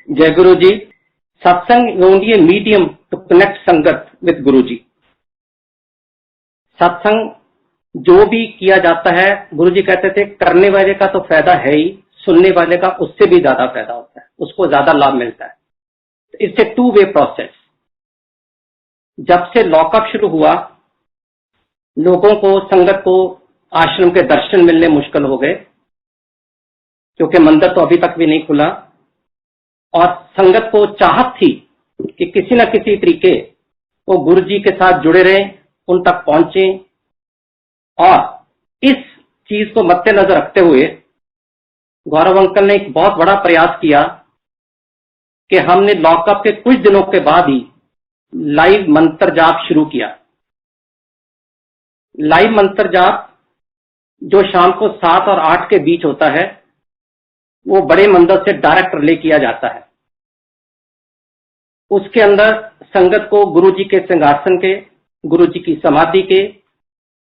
जय गुरु जी। सत्संग is only a medium to connect संगत with गुरु जी। सत्संग जो भी किया जाता है, गुरु जी कहते थे करने वाले का तो फायदा है ही, सुनने वाले का उससे भी ज्यादा फायदा होता है, उसको ज्यादा लाभ मिलता है। It's a two way process. जब से लॉकअप शुरू हुआ, लोगों को, संगत को आश्रम के दर्शन मिलने मुश्किल हो गए, क्योंकि मंदिर तो अभी तक भी नहीं खुला, और संगत को चाहत थी कि किसी न किसी तरीके वो गुरु जी के साथ जुड़े रहें, उन तक पहुंचे। और इस चीज को मद्देनजर रखते हुए गौरव अंकल ने एक बहुत बड़ा प्रयास किया कि हमने लॉकअप के कुछ दिनों के बाद ही लाइव मंत्र जाप शुरू किया। लाइव मंत्र जाप जो शाम को 7 और 8 के बीच होता है, वो बड़े मंदिर से डायरेक्ट रिले किया जाता है। उसके अंदर संगत को गुरु जी के सिंहासन के, गुरु जी की समाधि के,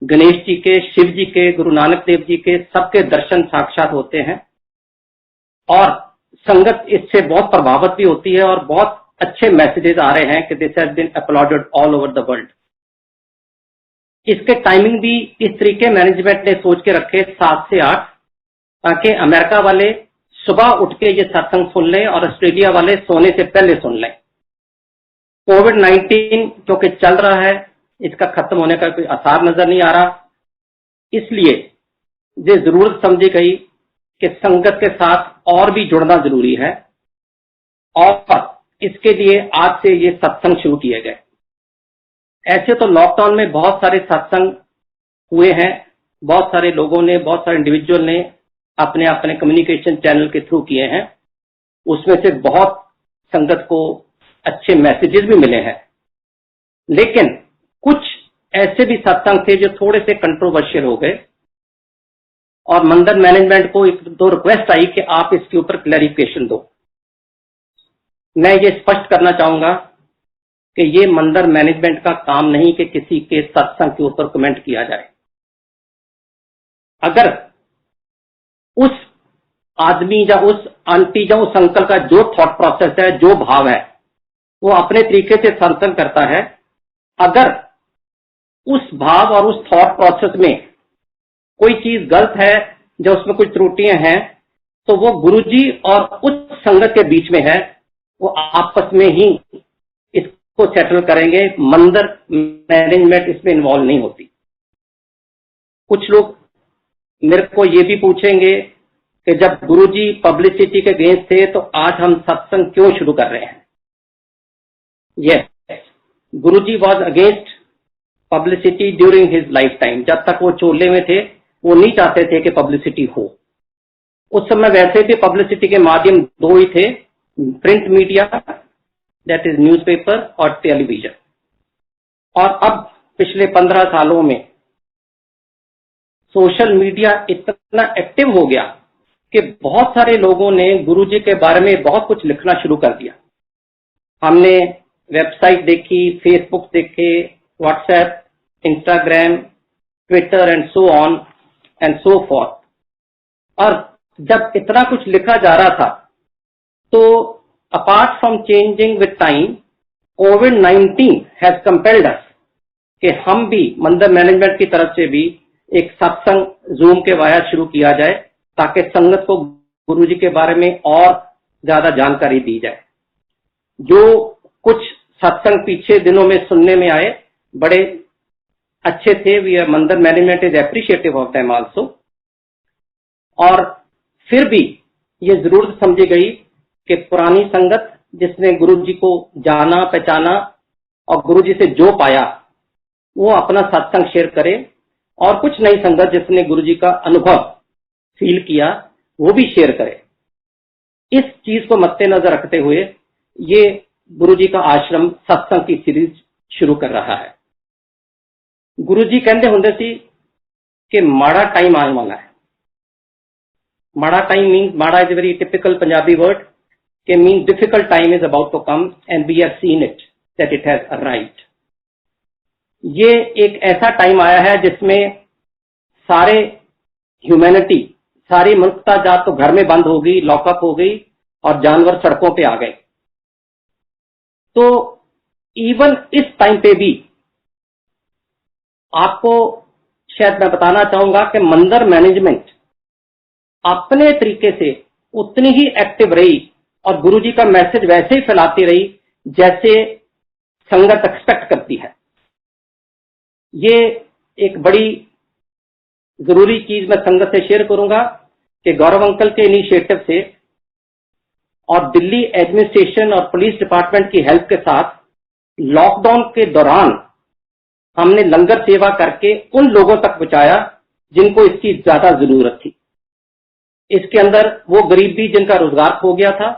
गणेश जी के, शिव जी के, गुरु नानक देव जी के, सबके दर्शन साक्षात होते हैं। और संगत इससे बहुत प्रभावित भी होती है और बहुत अच्छे मैसेजेस आ रहे हैं कि this has been uploaded all over the world. इसके टाइमिंग भी इस तरीके मैनेजमेंट ने सोच के रखे 7 से 8, ताकि अमेरिका वाले सुबह उठ के ये सत्संग सुन लें और ऑस्ट्रेलिया वाले सोने से पहले सुन लें। कोविड-19 क्योंकि चल रहा है, इसका खत्म होने का कोई आसार नजर नहीं आ रहा, इसलिए ये जरूरत समझी गई कि संगत के साथ और भी जुड़ना जरूरी है, और इसके लिए आज से ये सत्संग शुरू किए गए। ऐसे तो लॉकडाउन में बहुत सारे सत्संग हुए हैं, बहुत सारे लोगों ने, बहुत सारे इंडिविजुअल ने अपने अपने कम्युनिकेशन चैनल के थ्रू किए हैं। उसमें से बहुत संगत को अच्छे मैसेजेस भी मिले हैं, लेकिन कुछ ऐसे भी सत्संग थे जो थोड़े से कंट्रोवर्शियल हो गए, और मंदिर मैनेजमेंट को 1-2 रिक्वेस्ट आई कि आप इसके ऊपर क्लैरिफिकेशन दो। मैं ये स्पष्ट करना चाहूंगा कि ये मंदिर मैनेजमेंट का काम नहीं कि किसी के सत्संग के ऊपर कमेंट किया जाए। अगर उस आदमी या उस आंटी या उस अंकल का जो थॉट प्रोसेस है, जो भाव है, वो अपने तरीके से सत्संग करता है, अगर उस भाव और उस थॉट प्रोसेस में कोई चीज गलत है, जो उसमें कुछ त्रुटियां हैं, तो वो गुरुजी और उस संगत के बीच में है, वो आपस में ही इसको सेटल करेंगे। मंदिर मैनेजमेंट इसमें इन्वॉल्व नहीं होती। कुछ लोग मेरे को ये भी पूछेंगे कि जब गुरुजी पब्लिसिटी के अगेंस्ट थे, तो आज हम सत्संग क्यों शुरू कर रहे हैं? Yes, Guruji was against publicity during his life time. जब तक वो चोले में थे, वो नहीं चाहते थे कि पब्लिसिटी हो। उस समय वैसे भी पब्लिसिटी के माध्यम 2 ही थे, print media, that is newspaper, और टेलीविजन। और अब पिछले 15 सालों में सोशल मीडिया इतना एक्टिव हो गया कि बहुत सारे लोगों ने गुरुजी के बारे में बहुत कुछ लिखना शुरू कर दिया। हमने वेबसाइट देखी, फेसबुक देखे, WhatsApp, Instagram, Twitter and so on and so forth. और जब इतना कुछ लिखा जा रहा था, तो apart from changing with time, कोविड-19 हैज कंपेल्ड अस कि हम भी मंदिर मैनेजमेंट की तरफ से भी एक सत्संग जूम के वाया शुरू किया जाए, ताकि संगत को गुरुजी के बारे में और ज्यादा जानकारी दी जाए। जो कुछ सत्संग पीछे दिनों में सुनने में आए, बड़े अच्छे थे। वी मंदिर management is appreciative of them also. और फिर भी ये जरूरत समझी गई कि पुरानी संगत जिसने गुरुजी को जाना, पहचाना और गुरुजी से जो पाया, वो अपना सत्संग शेयर करे, और कुछ नई संगत जिसने गुरुजी का अनुभव फील किया, वो भी शेयर करे। इस चीज को मद्देनजर रखते हुए ये गुरुजी का आश्रम सत्संग की सीरीज शुरू कर रहा है। गुरुजी कहते होंगे सी कि माड़ा टाइम आने वाला है। माड़ा टाइम मीन्स, माड़ा is a very typical Punjabi word, के mean difficult time is about to come and we have seen it that it has arrived. ये एक ऐसा टाइम आया है जिसमें सारे ह्यूमैनिटी, सारी मनुष्यता जात तो घर में बंद हो गई, लॉकअप हो गई, और जानवर सड़कों पे आ गए। तो इवन इस टाइम पे भी आपको शायद मैं बताना चाहूंगा कि मंदिर मैनेजमेंट अपने तरीके से उतनी ही एक्टिव रही और गुरुजी का मैसेज वैसे ही फैलाती रही जैसे संगत एक्सपेक्ट करती है। ये एक बड़ी जरूरी चीज मैं संगत से शेयर करूंगा कि गौरव अंकल के इनिशिएटिव से और दिल्ली एडमिनिस्ट्रेशन और पुलिस डिपार्टमेंट की हेल्प के साथ लॉकडाउन के दौरान हमने लंगर सेवा करके उन लोगों तक पहुंचाया जिनको इसकी ज्यादा जरूरत थी। इसके अंदर वो गरीब भी जिनका रोजगार खो गया था,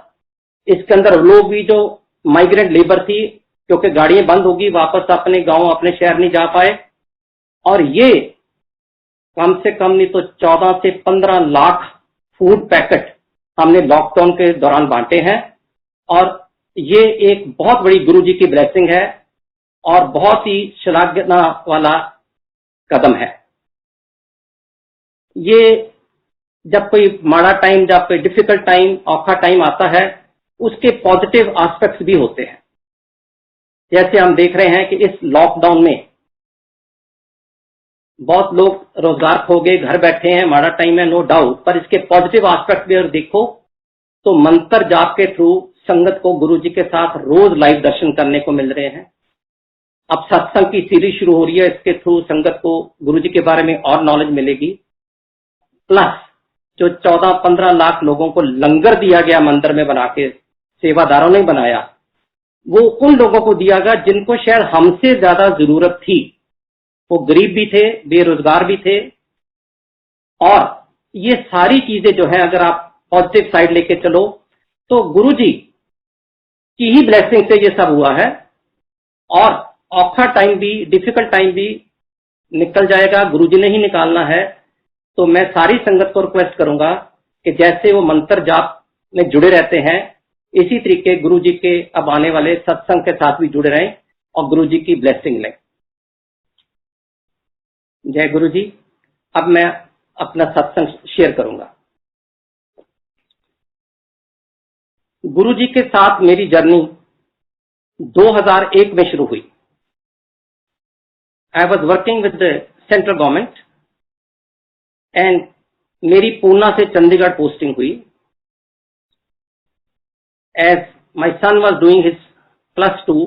इसके अंदर लोग भी जो माइग्रेंट लेबर थी, क्योंकि गाड़ियां बंद होगी, वापस अपने गांव अपने शहर नहीं जा पाए। और ये कम से कम नहीं तो 14 से 15 लाख फूड पैकेट हमने लॉकडाउन के दौरान बांटे हैं। और ये एक बहुत बड़ी गुरुजी की ब्लेसिंग है और बहुत ही श्लाघना वाला कदम है। ये जब कोई माड़ा टाइम, जब कोई डिफिकल्ट टाइम, औखा टाइम आता है, उसके पॉजिटिव एस्पेक्ट्स भी होते हैं। जैसे हम देख रहे हैं कि इस लॉकडाउन में बहुत लोग रोजगार खो गए, घर बैठे हैं, माड़ा टाइम है नो डाउट, पर इसके पॉजिटिव एस्पेक्ट भी अगर देखो तो मंत्र जाप के थ्रू संगत को गुरुजी के साथ रोज लाइव दर्शन करने को मिल रहे हैं। अब सत्संग की सीरीज शुरू हो रही है, इसके थ्रू संगत को गुरुजी के बारे में और नॉलेज मिलेगी। प्लस जो 14-15 लाख लोगों को लंगर दिया गया मंदिर में बना के, सेवादारों ने बनाया, वो उन लोगों को दिया गया जिनको शायद हमसे ज्यादा जरूरत थी। वो गरीब भी थे, बेरोजगार भी थे। और ये सारी चीजें जो है, अगर आप पॉजिटिव साइड लेके चलो तो गुरुजी की ही ब्लेसिंग से ये सब हुआ है। और औखा टाइम भी, डिफिकल्ट टाइम भी निकल जाएगा, गुरुजी ने ही निकालना है। तो मैं सारी संगत को रिक्वेस्ट करूंगा कि जैसे वो मंत्र जाप में जुड़े रहते हैं, इसी तरीके गुरुजी के अब आने वाले सत्संग के साथ भी जुड़े रहें और गुरुजी की ब्लेसिंग लें। जय गुरुजी। अब मैं अपना सत्संग शेयर करूंगा। गुरुजी के साथ मेरी जर्नी 2001 में शुरू हुई। I was working with the central government and मेरी पूना से चंडीगढ़ पोस्टिंग हुई। As my son was doing his +2,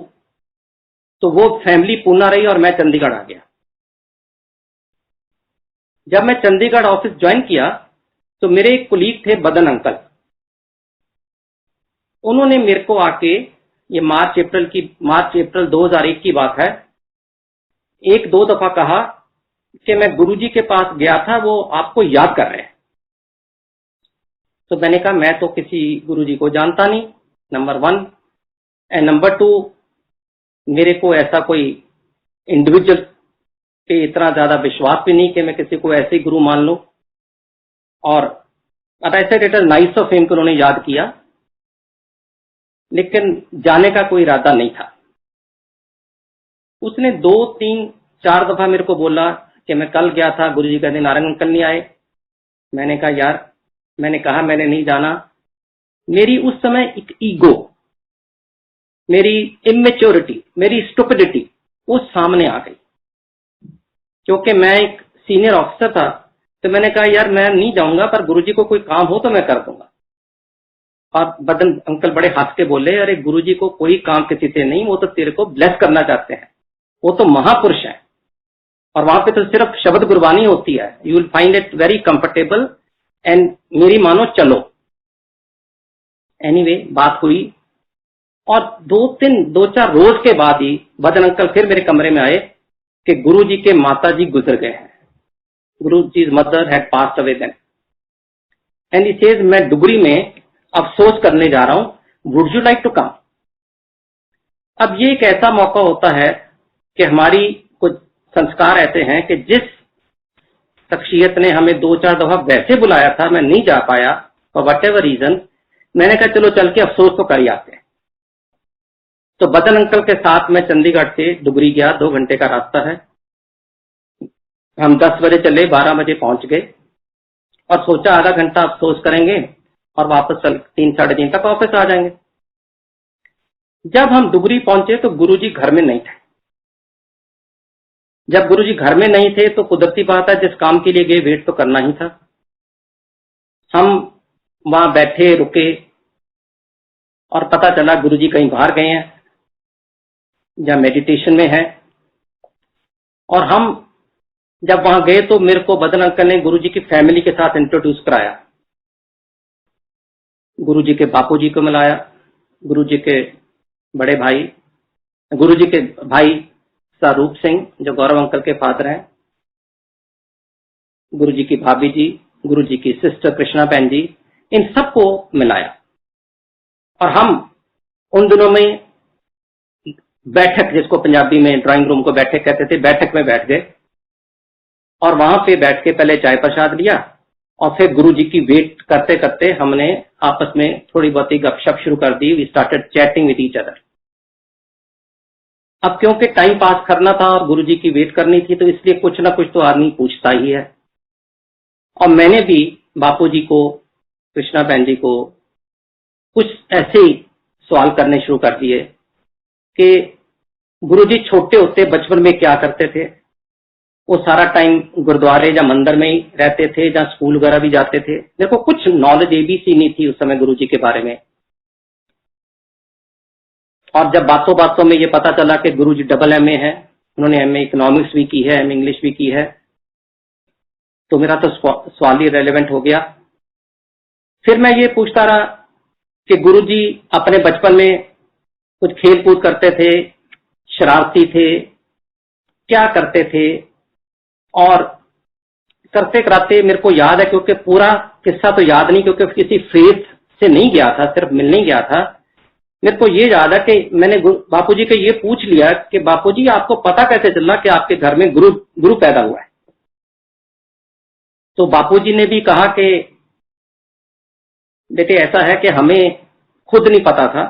तो वो फैमिली पूना रही और मैं चंडीगढ़ आ गया। जब मैं चंडीगढ़ ऑफिस ज्वाइन किया तो मेरे एक कुलीग थे बदन अंकल। उन्होंने मेरे को आके, ये मार्च अप्रैल 2001 की बात है, 1-2 दफा कहा कि मैं गुरुजी के पास गया था, वो आपको याद कर रहे हैं। तो मैंने कहा मैं तो किसी गुरुजी को जानता नहीं, नंबर 1, एंड नंबर 2 मेरे को ऐसा कोई इंडिविजुअल पे इतना ज्यादा विश्वास भी नहीं कि मैं किसी को ऐसे ही गुरु मान लूं। और but I said it is nice of him कि उन्होंने याद किया, लेकिन जाने का कोई इरादा नहीं था। उसने 2-3-4 दफा मेरे को बोला कि मैं कल गया था, गुरुजी कहते नारंग अंकल नहीं आए। मैंने कहा यार, मैंने कहा मैंने नहीं जाना। मेरी उस समय एक ईगो, मेरी इमेच्योरिटी, मेरी स्टुपिडिटी वो सामने आ गई। क्योंकि मैं एक सीनियर ऑफिसर था, तो मैंने कहा यार मैं नहीं जाऊंगा, पर गुरुजी को कोई काम हो तो मैं कर दूंगा। और बदन अंकल बड़े हंस के बोले, अरे गुरुजी को कोई काम किसी से नहीं, वो तो तेरे को ब्लेस करना चाहते हैं, वो तो महापुरुष है और वहां पे तो सिर्फ शब्द गुरबानी होती है, you will find it very comfortable and मेरी मानो चलो। एनीवे बात हुई और 2-4 रोज के बाद ही बदन अंकल फिर मेरे कमरे में आए कि गुरुजी के माता जी गुजर गए हैं, Guruji's mother had passed away then and he says मैं डुगरी में अफसोस करने जा रहा हूं, would you like to come. अब ये एक ऐसा मौका होता है कि हमारी कुछ संस्कार ऐसे हैं कि जिस शख्सियत ने हमें 2-4 दफा वैसे बुलाया था, मैं नहीं जा पाया फॉर वट एवर रीजन, मैंने कहा चलो चल के अफसोस तो कर ही आते हैं। तो बदन अंकल के साथ मैं चंडीगढ़ से डुगरी गया, 2 घंटे का रास्ता है। हम 10 बजे चले, 12 बजे पहुंच गए और सोचा आधा घंटा अफसोस करेंगे, और वापस 3 साढ़े 3 तक ऑफिस आ जाएंगे। जब हम डुगरी पहुंचे तो गुरुजी घर में नहीं थे। जब गुरुजी घर में नहीं थे तो कुदरती बात है, जिस काम के लिए गए वेट तो करना ही था। हम वहां बैठे रुके और पता चला गुरुजी कहीं बाहर गए हैं या मेडिटेशन में है। और हम जब वहां गए तो मेरे को बदन अंकल ने गुरुजी की फैमिली के साथ इंट्रोड्यूस कराया। गुरुजी के बापूजी को मिलाया, गुरुजी के बड़े भाई, गुरुजी के भाई स्वरूप सिंह जो गौरव अंकल के फादर हैं, गुरुजी की भाभी जी, गुरुजी की सिस्टर कृष्णा बहन जी, इन सबको मिलाया। और हम उन दिनों में बैठक, जिसको पंजाबी में ड्राइंग रूम को बैठक कहते थे, बैठक में बैठ गए और वहां पे बैठ के पहले चाय प्रसाद लिया और फिर गुरुजी की वेट करते करते हमने आपस में थोड़ी बहुत ही गपशप शुरू कर दी। We started chatting with each other. अब क्योंकि टाइम पास करना था और गुरुजी की वेट करनी थी तो इसलिए कुछ ना कुछ तो आदमी पूछता ही है। और मैंने भी बापूजी को, कृष्णा बहन जी को कुछ ऐसे ही सवाल करने शुरू कर दिए कि गुरुजी छोटे होते बचपन में क्या करते थे। वो सारा टाइम गुरुद्वारे या मंदिर में ही रहते थे या स्कूल वगैरह भी जाते थे। मेरे को कुछ नॉलेज एबीसी नहीं थी उस समय गुरुजी के बारे में। और जब बातों बातों में ये पता चला कि गुरुजी डबल एमए है, उन्होंने एमए इकोनॉमिक्स भी की है, एमए इंग्लिश भी की है, तो मेरा तो सवाल ही रेलेवेंट हो गया। फिर मैं ये पूछता रहा कि गुरुजी अपने बचपन में कुछ खेल कूद करते थे, शरारती थे, क्या करते थे। और करते कराते मेरे को याद है, क्योंकि पूरा किस्सा तो याद नहीं, क्योंकि किसी फेथ से नहीं गया था, सिर्फ मिलने गया था। मेरे को ये याद है कि मैंने बापूजी को ये पूछ लिया कि बापूजी आपको पता कैसे चला कि आपके घर में गुरु पैदा हुआ है। तो बापूजी ने भी कहा कि बेटे ऐसा है कि हमें खुद नहीं पता था,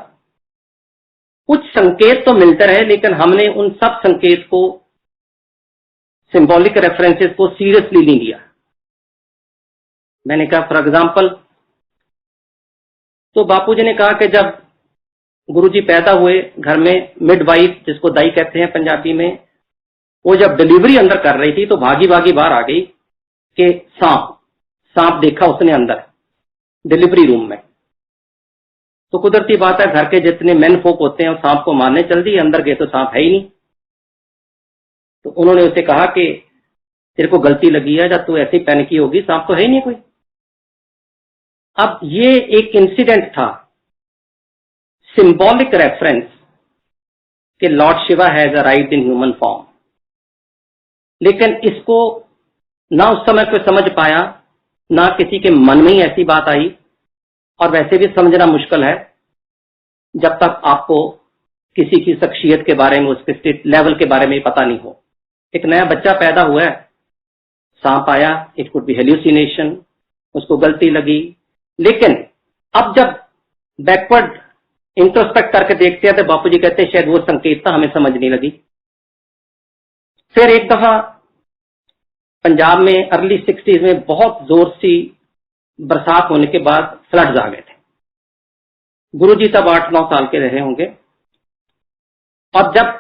कुछ संकेत तो मिलते रहे लेकिन हमने उन सब संकेत को, सिंबॉलिक रेफरेंसेस को सीरियसली नहीं लिया। मैंने कहा फॉर एग्जांपल, तो बापूजी ने कहा कि जब गुरुजी पैदा हुए घर में, मिडवाइफ जिसको दाई कहते हैं पंजाबी में, वो जब डिलीवरी अंदर कर रही थी तो भागी भागी बाहर आ गई कि सांप देखा उसने अंदर डिलीवरी रूम में। तो कुदरती बात है, घर के जितने मेन फोक होते हैं सांप को मारने चल दी, अंदर गए तो सांप है ही नहीं। तो उन्होंने उसे कहा कि तेरे को गलती लगी है, जब तू ऐसी पैनिकी होगी, सांप तो है ही नहीं कोई। अब ये एक इंसिडेंट था, सिंबॉलिक रेफरेंस कि Lord Shiva has arrived in human form. लेकिन इसको ना उस समय कोई समझ पाया, ना किसी के मन में ही ऐसी बात आई, और वैसे भी समझना मुश्किल है जब तक आपको किसी की शख्सियत के बारे में, उसके लेवल के बारे में पता नहीं हो। एक नया बच्चा पैदा हुआ है, सांप आया, इट कुड बी हेल्यूसिनेशन, उसको गलती लगी। लेकिन अब जब बैकवर्ड इंट्रोस्पेक्ट करके देखते हैं तो बापूजी कहते हैं शायद वो संकेत था, हमें समझ नहीं लगी। फिर एक दफा पंजाब में अर्ली 60s में बहुत जोर सी बरसात होने के बाद फ्लड्स आ गए थे। गुरुजी तब 8-9 साल के रहे होंगे, और जब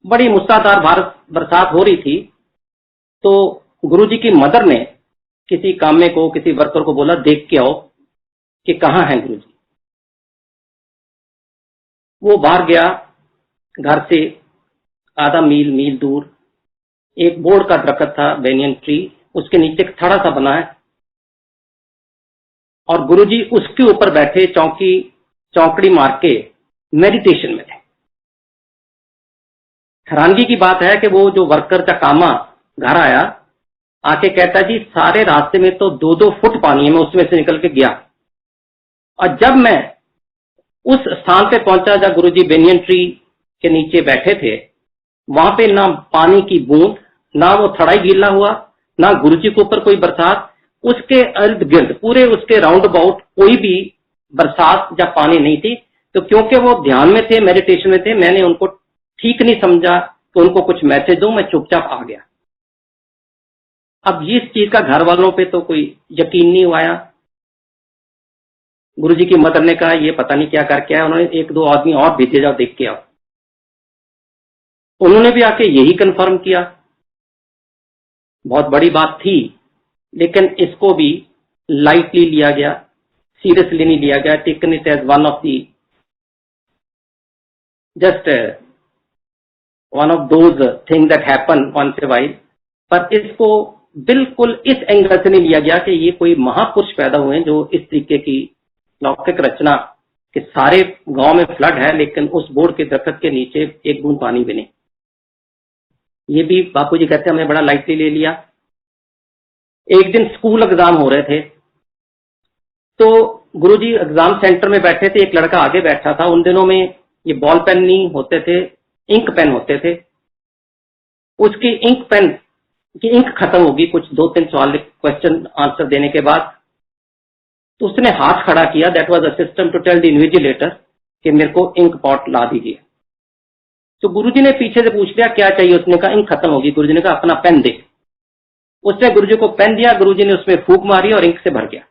बड़ी मूसलाधार बरसात हो रही थी तो गुरुजी की मदर ने किसी कामे को, किसी वर्कर को बोला देख के आओ कि कहां है गुरुजी। वो बाहर गया, घर से आधा मील दूर एक बोर्ड का दरख्त था, बेनियन ट्री, उसके नीचे एक थड़ा सा बना है, और गुरुजी उसके ऊपर बैठे चौकड़ी मार के मेडिटेशन में थे। हैरानगी की बात है कि वो जो वर्कर का कामा घर आया, आके कहता जी सारे रास्ते में तो 2-2 फुट पानी है, मैं उसमें से निकल के गया, और जब मैं उस स्थान पे पहुंचा जहां गुरुजी बेनियन ट्री के नीचे बैठे थे, वहां पे ना पानी की बूंद, ना वो थड़ा गीला हुआ, ना गुरुजी के ऊपर कोई बरसात, उसके इर्द गिर्द पूरे उसके राउंड अबाउट कोई भी बरसात या पानी नहीं थी। तो क्योंकि वो ध्यान में थे, मेडिटेशन में थे, मैंने उनको ठीक नहीं समझा तो उनको कुछ मैसेज दूं, मैं चुपचाप आ गया। अब इस चीज का घर वालों पे तो कोई यकीन नहीं हुआ। गुरुजी की मदर ने कहा ये पता नहीं क्या करके आया, उन्होंने एक दो आदमी और भेजे, जाओ देख के आओ। उन्होंने भी आके यही कंफर्म किया। बहुत बड़ी बात थी, लेकिन इसको भी लाइटली लिया गया, सीरियसली नहीं लिया गया, taken it as one of the just one of those thing that happen once a while. पर इसको बिल्कुल इस एंगल से नहीं लिया गया कि ये कोई महापुरुष पैदा हुए हैं जो इस तरीके की लौकिक रचना कि सारे गांव में फ्लड है लेकिन उस बोर्ड के दरख्त के नीचे एक बूंद पानी भी नहीं। ये भी बापूजी कहते हैं हमने बड़ा लाइटली ले लिया। एक दिन स्कूल एग्जाम हो रहे थे, तो गुरुजी एग्जाम सेंटर में बैठे थे, एक लड़का आगे बैठा था। उन दिनों में ये बॉल पेन नहीं होते थे, इंक पेन होते थे। उसकी इंक पेन की इंक खत्म होगी कुछ 2-3 सवाल क्वेश्चन आंसर देने के बाद, तो उसने हाथ खड़ा किया। That was a system to tell the invigilator कि मेरे को इंक पॉट ला दीजिए। तो गुरुजी ने पीछे से पूछ लिया क्या चाहिए, उसने कहा इंक खत्म होगी। गुरुजी ने कहा अपना पेन दे। उसने गुरुजी को पेन दिया, गुरुजी ने उसमें फूंक मारी और इंक से भर गया।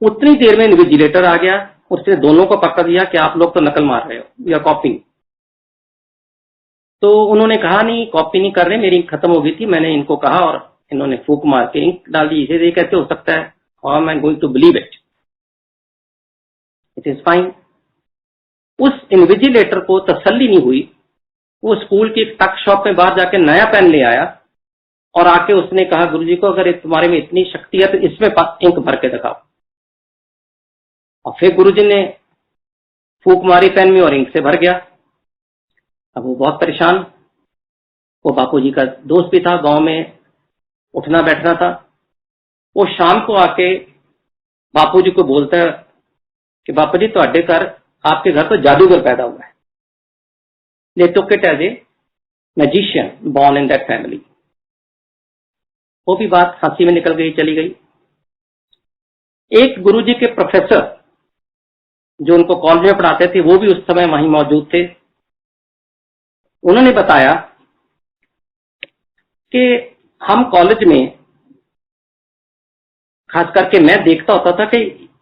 उतनी देर में इन्विजिलेटर आ गया, उसने दोनों को पकड़ दिया कि आप लोग तो नकल मार रहे हो या कॉपी। तो उन्होंने कहा नहीं कॉपी नहीं कर रहे, मेरी इंक खत्म हो गई थी, मैंने इनको कहा और इन्होंने फूंक मार के इंक डाल दी। इसे कैसे हो सकता है? How am I going to believe it? It is fine. उस इन्विजिलेटर को तसल्ली नहीं हुई, वो स्कूल की टक शॉप में बाहर जाके नया पेन ले आया और आके उसने कहा गुरुजी को अगर तुम्हारे में इतनी शक्ति है तो इसमें इंक भर के दिखाओ। और फिर गुरुजी ने फूंक मारी पेन में और इंक से भर गया। अब वो बहुत परेशान, वो बापूजी का दोस्त भी था, गांव में उठना बैठना था। वो शाम को आके बापूजी को बोलता है कि बापू जी ਤੁਹਾਡੇ घर आपके घर तो जादूगर पैदा हुआ है। They took it as a magician born in that family। वो भी बात हंसी में निकल गई, चली गई। एक गुरुजी के प्रोफेसर जो उनको कॉलेज में पढ़ाते थे वो भी उस समय वहीं मौजूद थे। उन्होंने बताया कि हम कॉलेज में खास करके मैं देखता होता था कि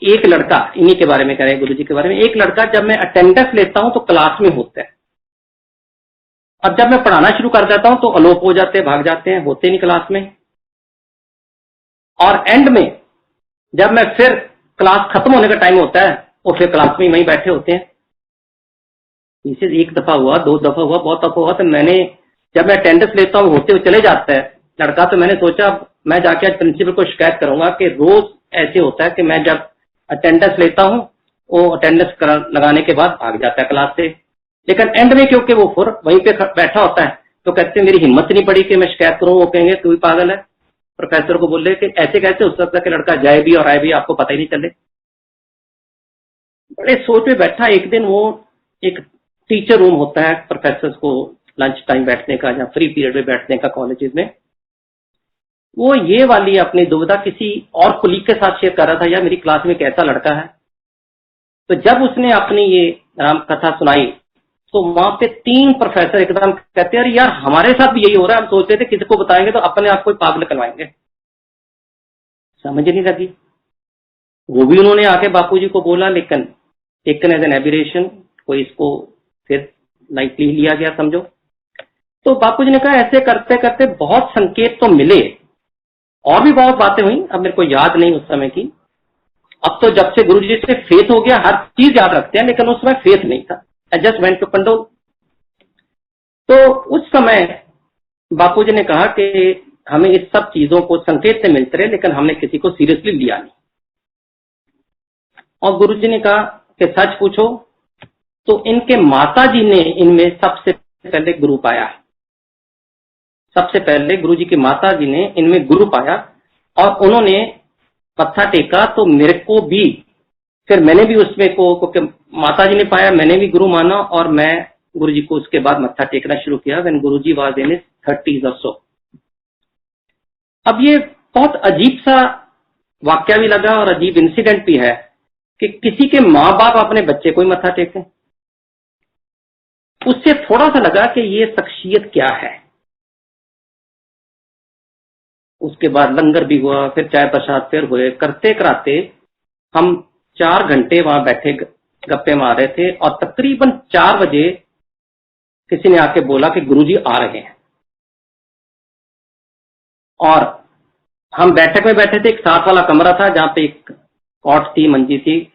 एक लड़का, इन्हीं के बारे में कह रहे हैं गुरुजी के बारे में, एक लड़का जब मैं अटेंडेंस लेता हूं तो क्लास में होता है और जब मैं पढ़ाना शुरू कर देता हूं तो अलोप हो जाते हैं, भाग जाते हैं, होते नहीं क्लास में। और एंड में जब मैं फिर क्लास खत्म होने का टाइम होता है और फिर क्लास में वहीं बैठे होते हैं। इसे एक दफा हुआ, 2 दफा हुआ, बहुत दफा हुआ। तो मैंने जब मैं अटेंडेंस लेता हूँ होते हुए चले जाता है लड़का, तो मैंने सोचा मैं जाके आज प्रिंसिपल को शिकायत करूंगा कि रोज ऐसे होता है कि मैं जब अटेंडेंस लेता हूँ वो अटेंडेंस लगाने के बाद भाग जाता है क्लास से, लेकिन एंड में क्योंकि वो फिर वहीं पे बैठा होता है तो कहते हैं मेरी हिम्मत नहीं पड़ी कि मैं शिकायत करूं। वो कहेंगे तू ही पागल है। प्रोफेसर को बोले कि ऐसे कैसे हो सकता है कि लड़का जाए भी और आए भी, आपको पता ही नहीं चले। बड़े सोच में बैठा। एक दिन वो एक टीचर रूम होता है प्रोफेसर को लंच टाइम बैठने का या फ्री पीरियड में बैठने का कॉलेजेस में, वो ये वाली अपनी दुविधा किसी और कुलीग के साथ शेयर कर रहा था, यार मेरी क्लास में कैसा लड़का है। तो जब उसने अपनी ये राम कथा सुनाई तो वहां पे 3 प्रोफेसर एकदम कहते हैं यार हमारे साथ भी यही हो रहा है, हम सोचते थे किसी को बताएंगे तो अपने आप को पागल करवाएंगे। समझ नहीं लगी। वो भी उन्होंने आके बापूजी को बोला, लेकिन टेकन एज एन एबिरेशन, कोई इसको फिर लाइटली लिया गया समझो। तो बापूजी ने कहा ऐसे करते करते बहुत संकेत तो मिले और भी बहुत बातें हुई, अब मेरे को याद नहीं उस समय की। अब तो जब से गुरुजी से फेथ हो गया हर चीज याद रखते हैं, लेकिन उस समय फेथ नहीं था। I just went to condole. तो उस समय बापूजी ने कहा कि हमें इस सब चीजों को संकेत से मिलते रहे, लेकिन हमने किसी को सीरियसली लिया नहीं। और गुरुजी ने कहा कि सच पूछो तो इनके माताजी ने इनमें सबसे पहले गुरु पाया। सबसे पहले गुरुजी की माताजी ने इनमें गुरु पाया और उन्होंने मत्था टेका। तो मेरे को भी फिर मैंने भी उसमें को माताजी ने पाया, मैंने भी गुरु माना और मैं गुरुजी को उसके बाद मत्था टेकना शुरू किया when Guruji was in his 30s और सो। अब ये बहुत अजीब सा वाक्य भी लगा और अजीब इंसिडेंट भी है कि किसी के माँ बाप अपने बच्चे को ही मत्था टेकें। उससे थोड़ा सा लगा कि ये शख्सियत क्या है। उसके बाद लंगर भी हुआ, फिर चाय प्रसाद फिर हुए, करते कराते हम 4 घंटे वहां बैठे गप्पे मार रहे थे और तकरीबन 4 बजे किसी ने आके बोला कि गुरुजी आ रहे हैं। और हम बैठक में बैठे थे, एक साथ वाला कमरा था जहां पे एक कॉट थी, मंजी थी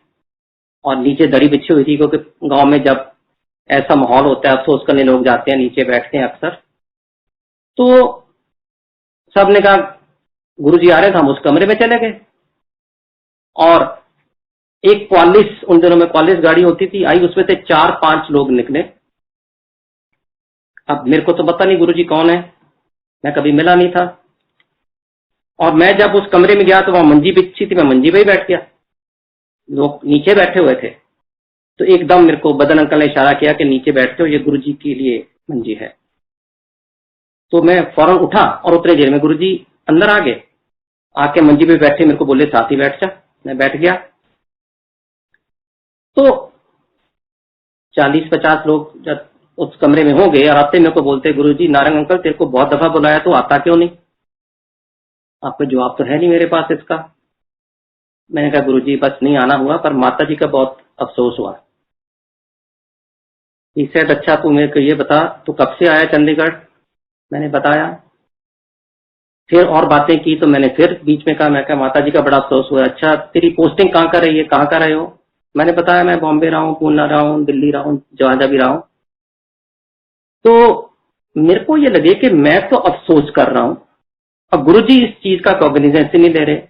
और नीचे दरी बिछी हुई थी, क्योंकि गांव में जब ऐसा माहौल होता है अफसोस करने लोग जाते हैं, नीचे बैठते हैं अक्सर। तो सबने कहा गुरुजी आ रहे थे, हम उस कमरे में चले गए और एक क्वालिस, उन दिनों में क्वालिस गाड़ी होती थी, आई, उसमें से 4-5 लोग निकले। अब मेरे को तो पता नहीं गुरुजी कौन है, मैं कभी मिला नहीं था। और मैं जब उस कमरे में गया तो वहां मंजी बिछी थी, मैं मंजी पे ही बैठ गया, लोग नीचे बैठे हुए थे। तो एकदम मेरे को बदन अंकल ने इशारा किया कि नीचे बैठते हो, ये गुरुजी के लिए मंजी है। तो मैं फौरन उठा और उतरे देर में गुरुजी अंदर आ गए, आके मंजी पे बैठे, मेरे को बोले साथ ही बैठ जा। मैं बैठ गया। तो 40-50 लोग जब उस कमरे में होंगे और आते मेरे को बोलते, गुरुजी नारंग अंकल तेरे को बहुत दफा बुलाया, तो आता क्यों नहीं? आपका जवाब तो है नहीं मेरे पास इसका। मैंने कहा गुरुजी बस नहीं आना हुआ, पर माता जी का बहुत अफसोस हुआ। ही सेड अच्छा तू मेरे को ये बता, तू कब से आया चंडीगढ़? मैंने बताया, फिर और बातें की। तो मैंने फिर बीच में कहा, मैं कहा माता जी का बड़ा अफसोस हुआ। अच्छा तेरी पोस्टिंग कहाँ कर रही है, कहाँ का रहे हो? मैंने बताया मैं बॉम्बे रहा हूँ, पूना रहा हूँ, दिल्ली रहा हूँ, जहां भी रहा हूँ। तो मेरे को ये लगे कि मैं तो अफसोस कर रहा हूं, अब गुरुजी इस चीज का कॉग्निजेंस ही नहीं ले रहे,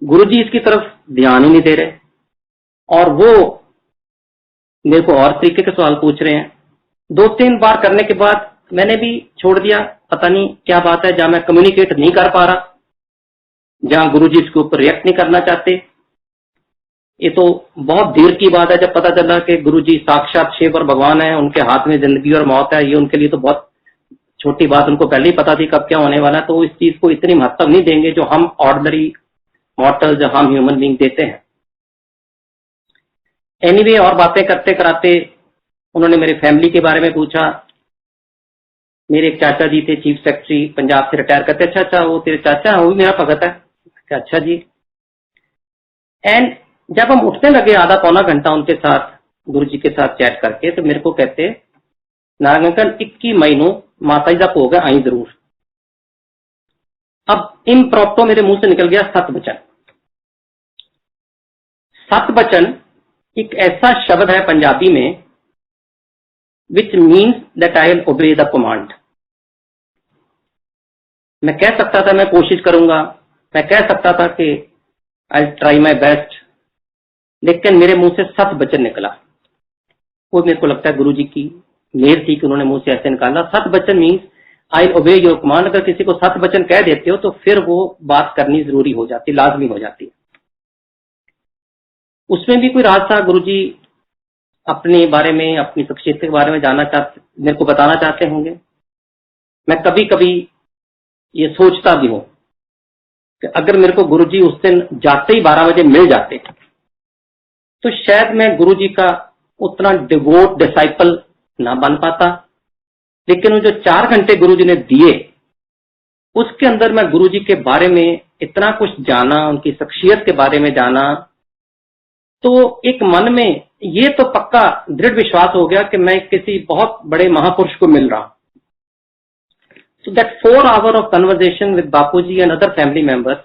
गुरुजी इसकी तरफ ध्यान ही नहीं दे रहे, और वो मेरे को और तरीके के सवाल पूछ रहे हैं। 2-3 बार करने के बाद मैंने भी छोड़ दिया, पता नहीं क्या बात है, जहां मैं कम्युनिकेट नहीं कर पा रहा, जहां गुरुजी इसके ऊपर रिएक्ट नहीं करना चाहते। ये तो बहुत देर की बात है जब पता चला कि गुरुजी साक्षात शिव और भगवान है, उनके हाथ में जिंदगी और मौत है। ये उनके लिए तो बहुत छोटी बात, उनको पहले ही पता थी कब क्या होने वाला है, तो इस चीज को इतनी महत्व नहीं देंगे जो हम ऑर्डिनरी मॉर्टल, जो हम ह्यूमन बीइंग देते हैं। एनीवे, और बातें करते कराते उन्होंने मेरे फैमिली के बारे में पूछा। मेरे एक चाचा जी थे, चीफ सेक्रेटरी, पंजाब से रिटायर करते। अच्छा वो तेरे चाचा, वो भी मेरा भगत है। अच्छा जी। एंड जब हम उठने लगे आधा पौना घंटा उनके साथ, गुरुजी के साथ चैट करके, तो मेरे को कहते, नारायण अंकल 21 मई को माता जी का भोग है, आई जरूर। अब इम्प्रॉप्टो मेरे मुंह से निकल गया सतवचन। सतवचन एक ऐसा शब्द है पंजाबी में which means that I will obey the command. मैं कह सकता था मैं कोशिश करूंगा, मैं कह सकता था कि आई ट्राई माई बेस्ट, लेकिन मेरे मुंह से सतवचन निकला। वो मेरे को लगता है गुरुजी की मेहर थी कि उन्होंने मुंह से ऐसे निकाला। सतवचन मीन्स आई ओबे योर कमांड। अगर किसी को सतवचन कह देते हो तो फिर वो बात करनी जरूरी हो जाती, लाजमी हो जाती है। उसमें भी कोई राज था। गुरुजी अपने बारे में, अपनी शख्सियत के बारे में जानना चाहते, मेरे को बताना चाहते होंगे। मैं कभी कभी ये सोचता भी हूं कि अगर मेरे को गुरुजी उस दिन जाते ही 12 बजे मिल जाते तो शायद मैं गुरुजी का उतना डिवोट डिसाइपल ना बन पाता। लेकिन वो जो 4 घंटे गुरुजी ने दिए, उसके अंदर मैं गुरुजी के बारे में इतना कुछ जाना, उनकी शख्सियत के बारे में जाना, तो एक मन में ये तो पक्का दृढ़ विश्वास हो गया कि मैं किसी बहुत बड़े महापुरुष को मिल रहा हूं। So that 4 hours of conversation with Bapuji and other family members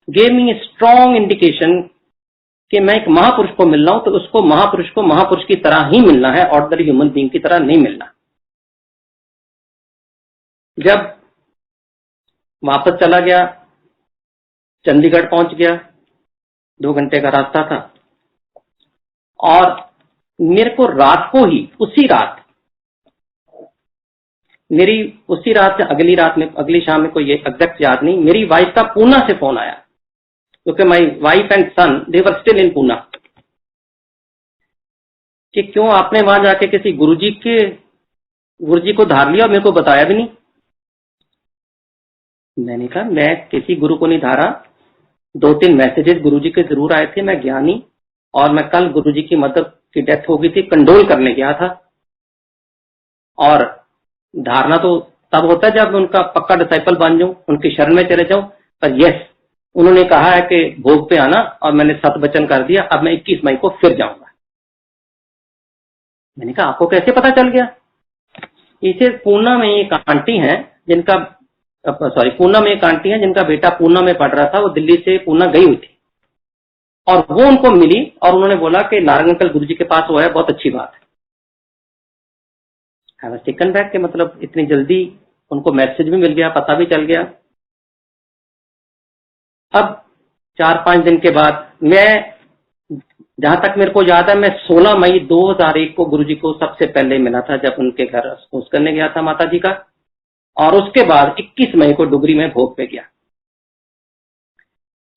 gave me a strong indication कि मैं एक महापुरुष को मिल रहा हूं, तो उसको महापुरुष को महापुरुष की तरह ही मिलना है, ऑर्डिनरी ह्यूमन बीइंग की तरह नहीं मिलना। जब वापस चला गया, चंडीगढ़ पहुंच गया, 2 घंटे का रास्ता था, और मेरे को रात को ही, उसी रात, मेरी उसी रात से अगली रात में, अगली शाम में, कोई एग्जैक्ट याद नहीं, मेरी वाइफ का पूना से फोन आया, क्योंकि my wife and son they were still in Poona, कि क्यों आपने वहां जाके किसी गुरुजी को धार लिया और मेरे को बताया भी नहीं। मैंने कहा मैं किसी गुरु को नहीं धारा, 2-3 मैसेजेस गुरुजी के जरूर आए थे, मैं गया नहीं, और मैं कल गुरुजी की मदर की डेथ हो गई थी, कंडोल करने गया था। और धारणा तो तब होता है जब उनका पक्का डिसाइपल बन जाऊं, उनकी शरण में चले जाऊं। पर यस, उन्होंने कहा है कि भोग पे आना, और मैंने सत वचन कर दिया, अब मैं 21 मई को फिर जाऊंगा। मैंने कहा आपको कैसे पता चल गया? इसे पूना में एक आंटी हैं जिनका पूना में एक आंटी है जिनका बेटा पूना में पढ़ रहा था, वो दिल्ली से पूना गई हुई थी, और वो उनको मिली और उन्होंने बोला कि नारंग अंकल गुरुजी के पास हुआ है, बहुत अच्छी बात है। आई वाज टेकन बैक के मतलब इतनी जल्दी उनको मैसेज भी मिल गया, पता भी चल गया। अब 4-5 दिन के बाद, मैं जहां तक मेरे को याद है, मैं 16 मई 2001 को गुरुजी को सबसे पहले मिला था, जब उनके घर स्पोर्ट्स करने गया था माता जी का, और उसके बाद 21 मई को डुगरी में भोग पे गया।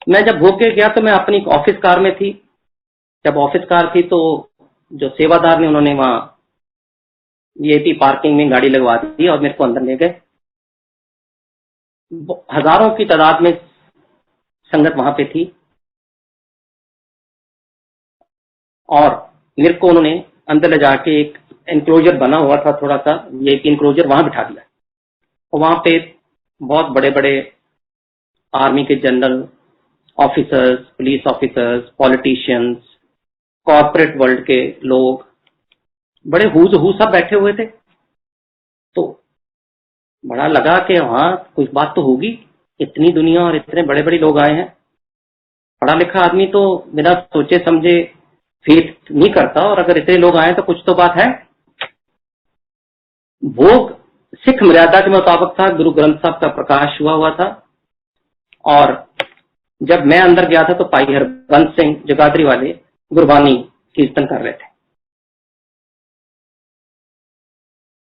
मैं जब भोग पे गया तो मैं अपनी ऑफिस कार में थी। जब ऑफिस कार थी तो जो सेवादार ने, उन्होंने वहां वीआईपी पार्किंग में गाड़ी लगवा दी और मेरे को अंदर ले गए। हजारों की तादाद में संगत वहां पे थी, और मेरे को उन्होंने अंदर ले जाके एक एनक्लोजर बना हुआ था, थोड़ा सा वीआईपी एनक्लोजर, वहां बिठा दिया। और वहां पे बहुत बड़े बड़े आर्मी के general, officers, police officers, politicians, corporate world के लोग, बड़े हूज हू सब बैठे हुए थे। तो बड़ा लगा कि वहां कुछ बात तो होगी, इतनी दुनिया और इतने बड़े बड़े लोग आए हैं। पढ़ा लिखा आदमी तो बिना सोचे समझे फेथ नहीं करता, और अगर इतने लोग आए तो कुछ तो बात है। भोग सिख मर्यादा के मुताबिक था, गुरु ग्रंथ साहब का प्रकाश हुआ था, और जब मैं अंदर गया था तो भाई हरबंस सिंह जगाधरी वाले गुरबानी कीर्तन कर रहे थे।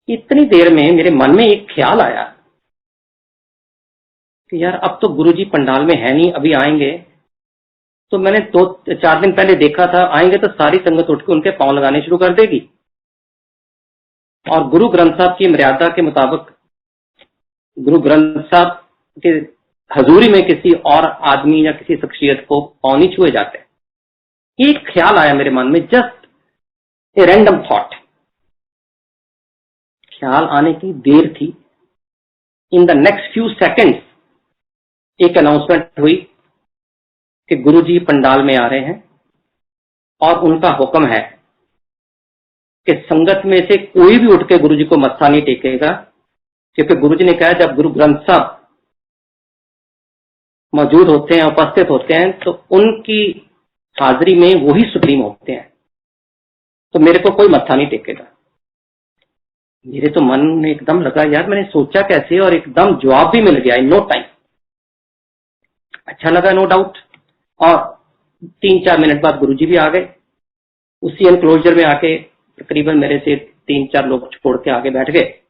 इतनी देर में मेरे मन में एक ख्याल आया कि यार अब तो गुरुजी पंडाल में है नहीं, अभी आएंगे। तो मैंने 2-4 दिन पहले देखा था, आएंगे तो सारी संगत उठ के उनके पांव लगाने शुरू कर देगी, और गुरु ग्रंथ साहब की मर्यादा के मुताबिक गुरु ग्रंथ साहब के हजूरी में किसी और आदमी या किसी शख्सियत को पांव नहीं छुए जाते। एक ख्याल आया मेरे मन में, जस्ट ए रैंडम थॉट। ख्याल आने की देर थी, in the next few seconds एक अनाउंसमेंट हुई कि गुरुजी पंडाल में आ रहे हैं, और उनका हुक्म है कि संगत में से कोई भी उठ के गुरुजी को मत्था नहीं टेकेगा, क्योंकि गुरुजी ने कहा जब गुरु ग्रंथ साहब मौजूद होते हैं, उपस्थित होते हैं, तो उनकी हाजिरी में वही सुप्रीम होते हैं, तो मेरे को कोई मत्था नहीं टेकेगा। मेरे तो मन में एकदम लगा, यार मैंने सोचा कैसे, और एकदम जवाब भी मिल गया इन नो टाइम। अच्छा लगा, नो डाउट। और 3-4 मिनट बाद गुरुजी भी आ गए, उसी एनक्लोजर में आके तकरीबन मेरे से 3-4 लोग छोड़ के आगे बैठ गए।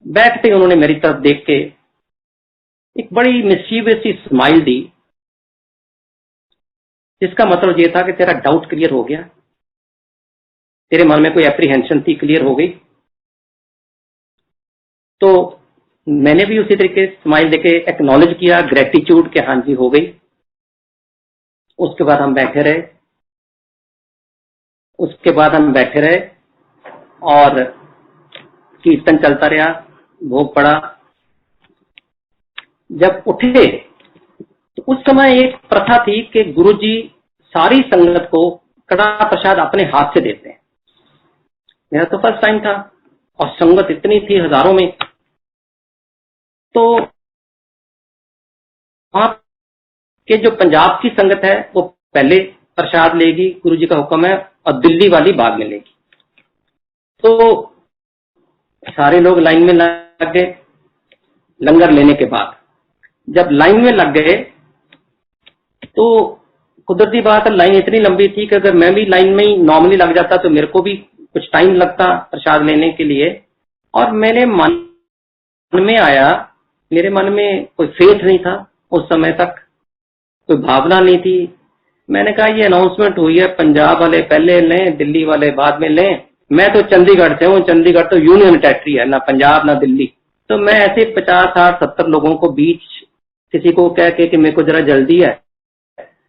बैठते ही उन्होंने मेरी तरफ देख के एक बड़ी मिस्चीवियस सी स्माइल दी, जिसका मतलब ये था कि तेरा डाउट क्लियर हो गया, तेरे मन में कोई एप्रीहेंशन थी, क्लियर हो गई। तो मैंने भी उसी तरीके स्माइल देके एक्नॉलेज किया, ग्रेटिट्यूड के हाँ जी हो गई। उसके बाद हम बैठे रहे, और कीर्तन चलता रहा, भोग पड़ा। जब उठे तो उस समय एक प्रथा थी कि गुरुजी सारी संगत को कड़ा प्रसाद अपने हाथ से देते हैं। मेरा तो फर्स्ट टाइम था, और संगत इतनी थी हजारों में, तो वहां के जो पंजाब की संगत है वो पहले प्रसाद लेगी, गुरुजी का हुक्म है, और दिल्ली वाली बाद में लेगी। तो सारे लोग लाइन में लग गए। लंगर लेने के बाद जब लाइन में लग गए तो कुदरती बात है, लाइन इतनी लंबी थी कि अगर मैं भी लाइन में ही नॉर्मली लग जाता तो मेरे को भी कुछ टाइम लगता प्रसाद लेने के लिए। और मेरे मन में आया, मेरे मन में कोई फेथ नहीं था उस समय तक, कोई भावना नहीं थी। मैंने कहा ये अनाउंसमेंट हुई है, पंजाब वाले पहले लें, दिल्ली वाले बाद में लें। मैं तो चंडीगढ़ से हूँ, चंडीगढ़ तो यूनियन टेरिटरी है, ना पंजाब ना दिल्ली। तो मैं ऐसे 50, 60, 70 लोगों को बीच किसी को कह के कि मेरे को जरा जल्दी है,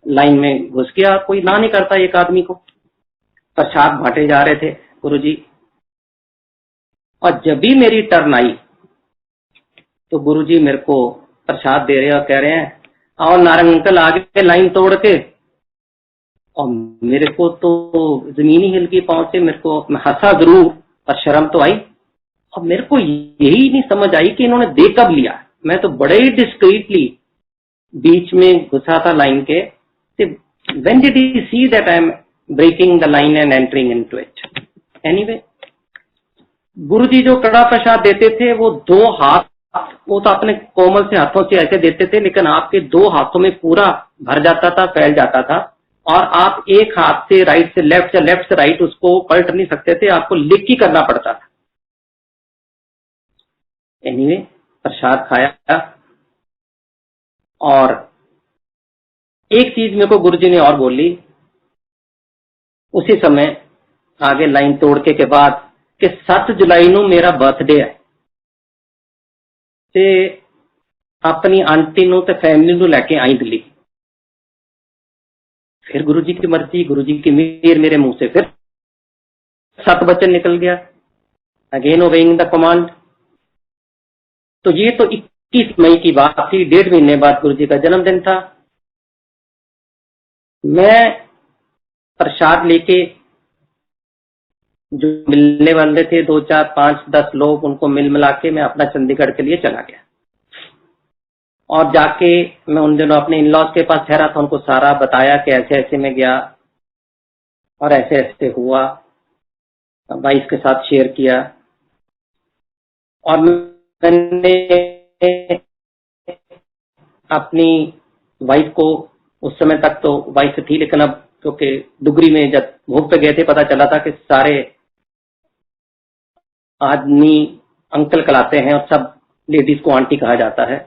लाइन में घुस गया। कोई ना नहीं करता एक आदमी को। प्रसाद बांटे जा रहे थे गुरुजी, और जब भी मेरी टर्न आई तो गुरुजी मेरे को प्रसाद दे रहे और कह रहे हैं और नारंग अंकल आगे लाइन तोड़ के, और मेरे को तो जमीन ही हिल गई पांव से। मेरे को, मैं हंसा जरूर पर शर्म तो आई। अब मेरे को यही नहीं समझ आई कि इन्होंने दे कब लिया। मैं तो बड़े ही डिस्क्रीटली बीच में घुसा था लाइन के। When did he see that I am breaking the line and entering into it. Anyway, Guruji जो कड़ा प्रसाद देते थे वो 2 हाथ, वो तो अपने कोमल से हाथों से ऐसे देते थे, लेकिन आपके 2 हाथों में पूरा भर जाता था, फैल जाता था, और आप एक हाथ से राइट से लेफ्ट या लेफ्ट से राइट उसको पलट नहीं सकते थे, आपको लिख ही करना पड़ता था। एनीवे, प्रसाद खाया, और एक चीज मेरे को गुरुजी ने और बोली उसी समय आगे लाइन तोड़के के बाद कि 7 जुलाई ਨੂੰ मेरा बर्थडे है, ते अपनी आंटी ਨੂੰ ਤੇ फैमिली ਨੂੰ ਲੈ ਕੇ आई दिल्ली। फिर गुरुजी की मर्जी, गुरुजी की मेहर, मेरे मुंह से फिर 7 वचन निकल गया, अगेन ओबेइंग द कमांड। तो ये तो 21 मई की बात थी, 1.5 महीने बाद गुरुजी का जन्मदिन था। मैं प्रसाद लेके, जो मिलने वाले थे 2, 4, 5, 10 लोग, उनको मिल मिला के मैं अपना चंडीगढ़ के लिए चला गया। और जाके मैं उन दिनों अपने इन-लॉज के पास ठहरा था, उनको सारा बताया कि ऐसे ऐसे मैं गया और ऐसे ऐसे हुआ, वाइफ के साथ शेयर किया। और मैंने अपनी वाइफ को, उस समय तक तो वाइफ थी, लेकिन अब क्योंकि डुगरी में जब भोग पे गए थे पता चला था कि सारे आदमी अंकल कहलाते हैं और सब लेडीज को आंटी कहा जाता है।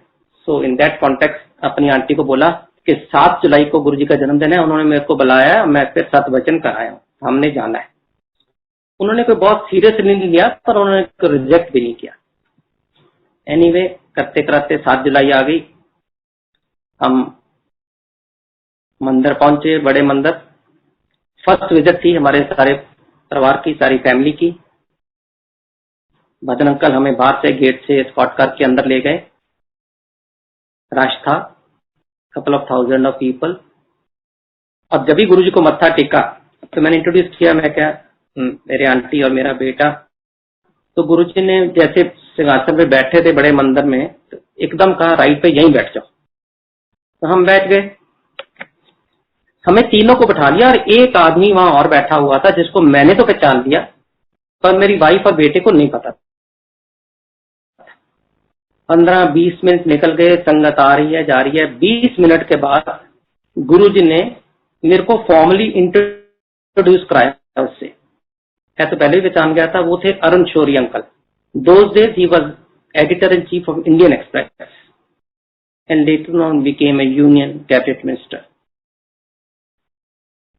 सो इन दैट कॉन्टेक्स्ट अपनी आंटी को बोला कि 7 जुलाई को गुरुजी का जन्मदिन है, उन्होंने मेरे को बुलाया, मैं फिर 7 वचन कराया हूँ, हमने जाना है। उन्होंने कोई बहुत सीरियसली नहीं लिया, पर उन्होंने रिजेक्ट भी नहीं किया। एनीवे, करते करते 7 जुलाई आ गई, हम मंदिर पहुंचे, बड़े मंदिर। फर्स्ट विजिट थी हमारे सारे परिवार की, सारी फैमिली की। भजन अंकल हमें बाहर से गेट से स्कॉट कार के अंदर ले गए। रश था, couple of thousand of people. अब जब भी गुरुजी को मत्था टेका तो मैंने इंट्रोड्यूस किया, मैं क्या, मेरे आंटी और मेरा बेटा। तो गुरुजी ने जैसे सिंहासन पे बैठे थे बड़े मंदिर में, तो एकदम कहा राइट पे यहीं बैठ जाओ। तो हम बैठ गए, हमें तीनों को बैठा लिया, और एक आदमी वहां और बैठा हुआ था जिसको मैंने तो पहचान लिया, पर मेरी वाइफ और बेटे को नहीं पता। 15-20 मिनट निकल गए, संगत आ रही है, जा रही है। 20 मिनट के बाद गुरुजी ने मेरे को फॉर्मली इंट्रोड्यूस कराया उससे। है तो पहले भी पहचान गया था, वो थे Arun Shourie uncle. Those days he was editor in chief of Indian Express and later on became a union cabinet minister.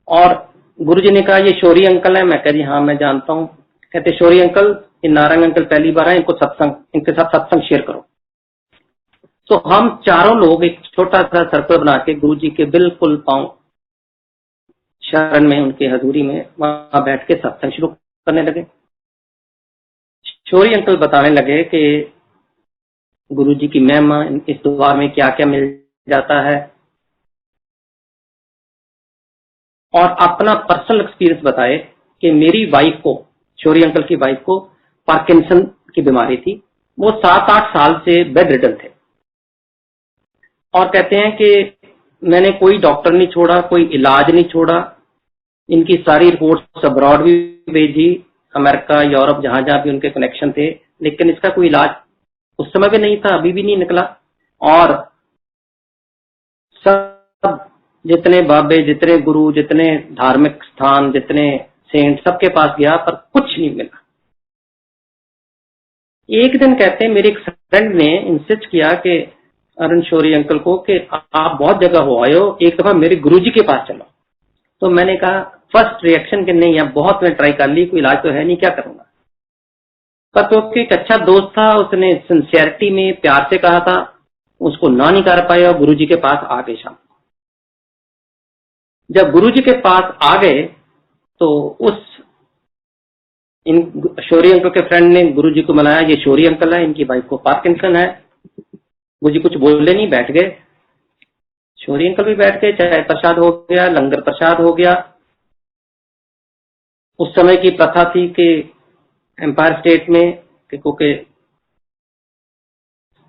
और गुरुजी ने कहा ये शौरी अंकल है। मैं कह जी हाँ मैं जानता हूँ। कहते शौरी अंकल, ये नारंग अंकल पहली बार आए, इनको सत्संग, इनके साथ सत्संग शेयर करो। तो हम चारों लोग एक छोटा सा सर्कल बना के गुरुजी के बिल्कुल पांव शरण में, उनके हजूरी में वहां बैठ के सत्संग शुरू करने लगे। शौरी अंकल बताने लगे कि गुरुजी की महिमा, इस द्वार में क्या क्या मिल जाता है, और अपना पर्सनल एक्सपीरियंस बताए कि मेरी वाइफ को, शौरी अंकल की वाइफ को पार्किंसन की बीमारी थी। वो 7-8 साल से बेड रिडन थे, और कहते हैं कि मैंने कोई डॉक्टर नहीं छोड़ा, कोई इलाज नहीं छोड़ा। इनकी सारी रिपोर्ट्स अब्रॉड भी भेजी, अमेरिका, यूरोप, जहां जहां भी उनके कनेक्शन थे, लेकिन इसका कोई इलाज उस समय भी नहीं था, अभी भी नहीं निकला। और सब जितने बाबे, जितने गुरु, जितने धार्मिक स्थान, जितने सेंट, सबके पास गया पर कुछ नहीं मिला। एक दिन कहते हैं मेरे एक फ्रेंड ने इंसिस्ट किया कि अरुण शौरी अंकल को कि आप बहुत जगह हो आए हो, एक दफा मेरे गुरुजी के पास चलो। तो मैंने कहा फर्स्ट रिएक्शन कि नहीं, अब बहुत मैं ट्राई कर ली, कोई इलाज तो है नहीं, क्या करूंगा। पर क्योंकि एक अच्छा दोस्त था, उसने सिंसियरिटी में प्यार से कहा था, उसको ना नहीं कर पाया, और गुरुजी के पास आ गए। शाम जब गुरुजी के पास आ गए तो उस इन शौरी अंकल के फ्रेंड ने गुरुजी को मनाया, ये शौरी अंकल है, इनकी वाइफ को पार्किंसन है। गुरुजी कुछ बोले नहीं, बैठ गए। शौरी अंकल भी बैठ गए, चाय प्रसाद हो गया, लंगर प्रसाद हो गया। उस समय की प्रथा थी कि एम्पायर स्टेट में क्योंकि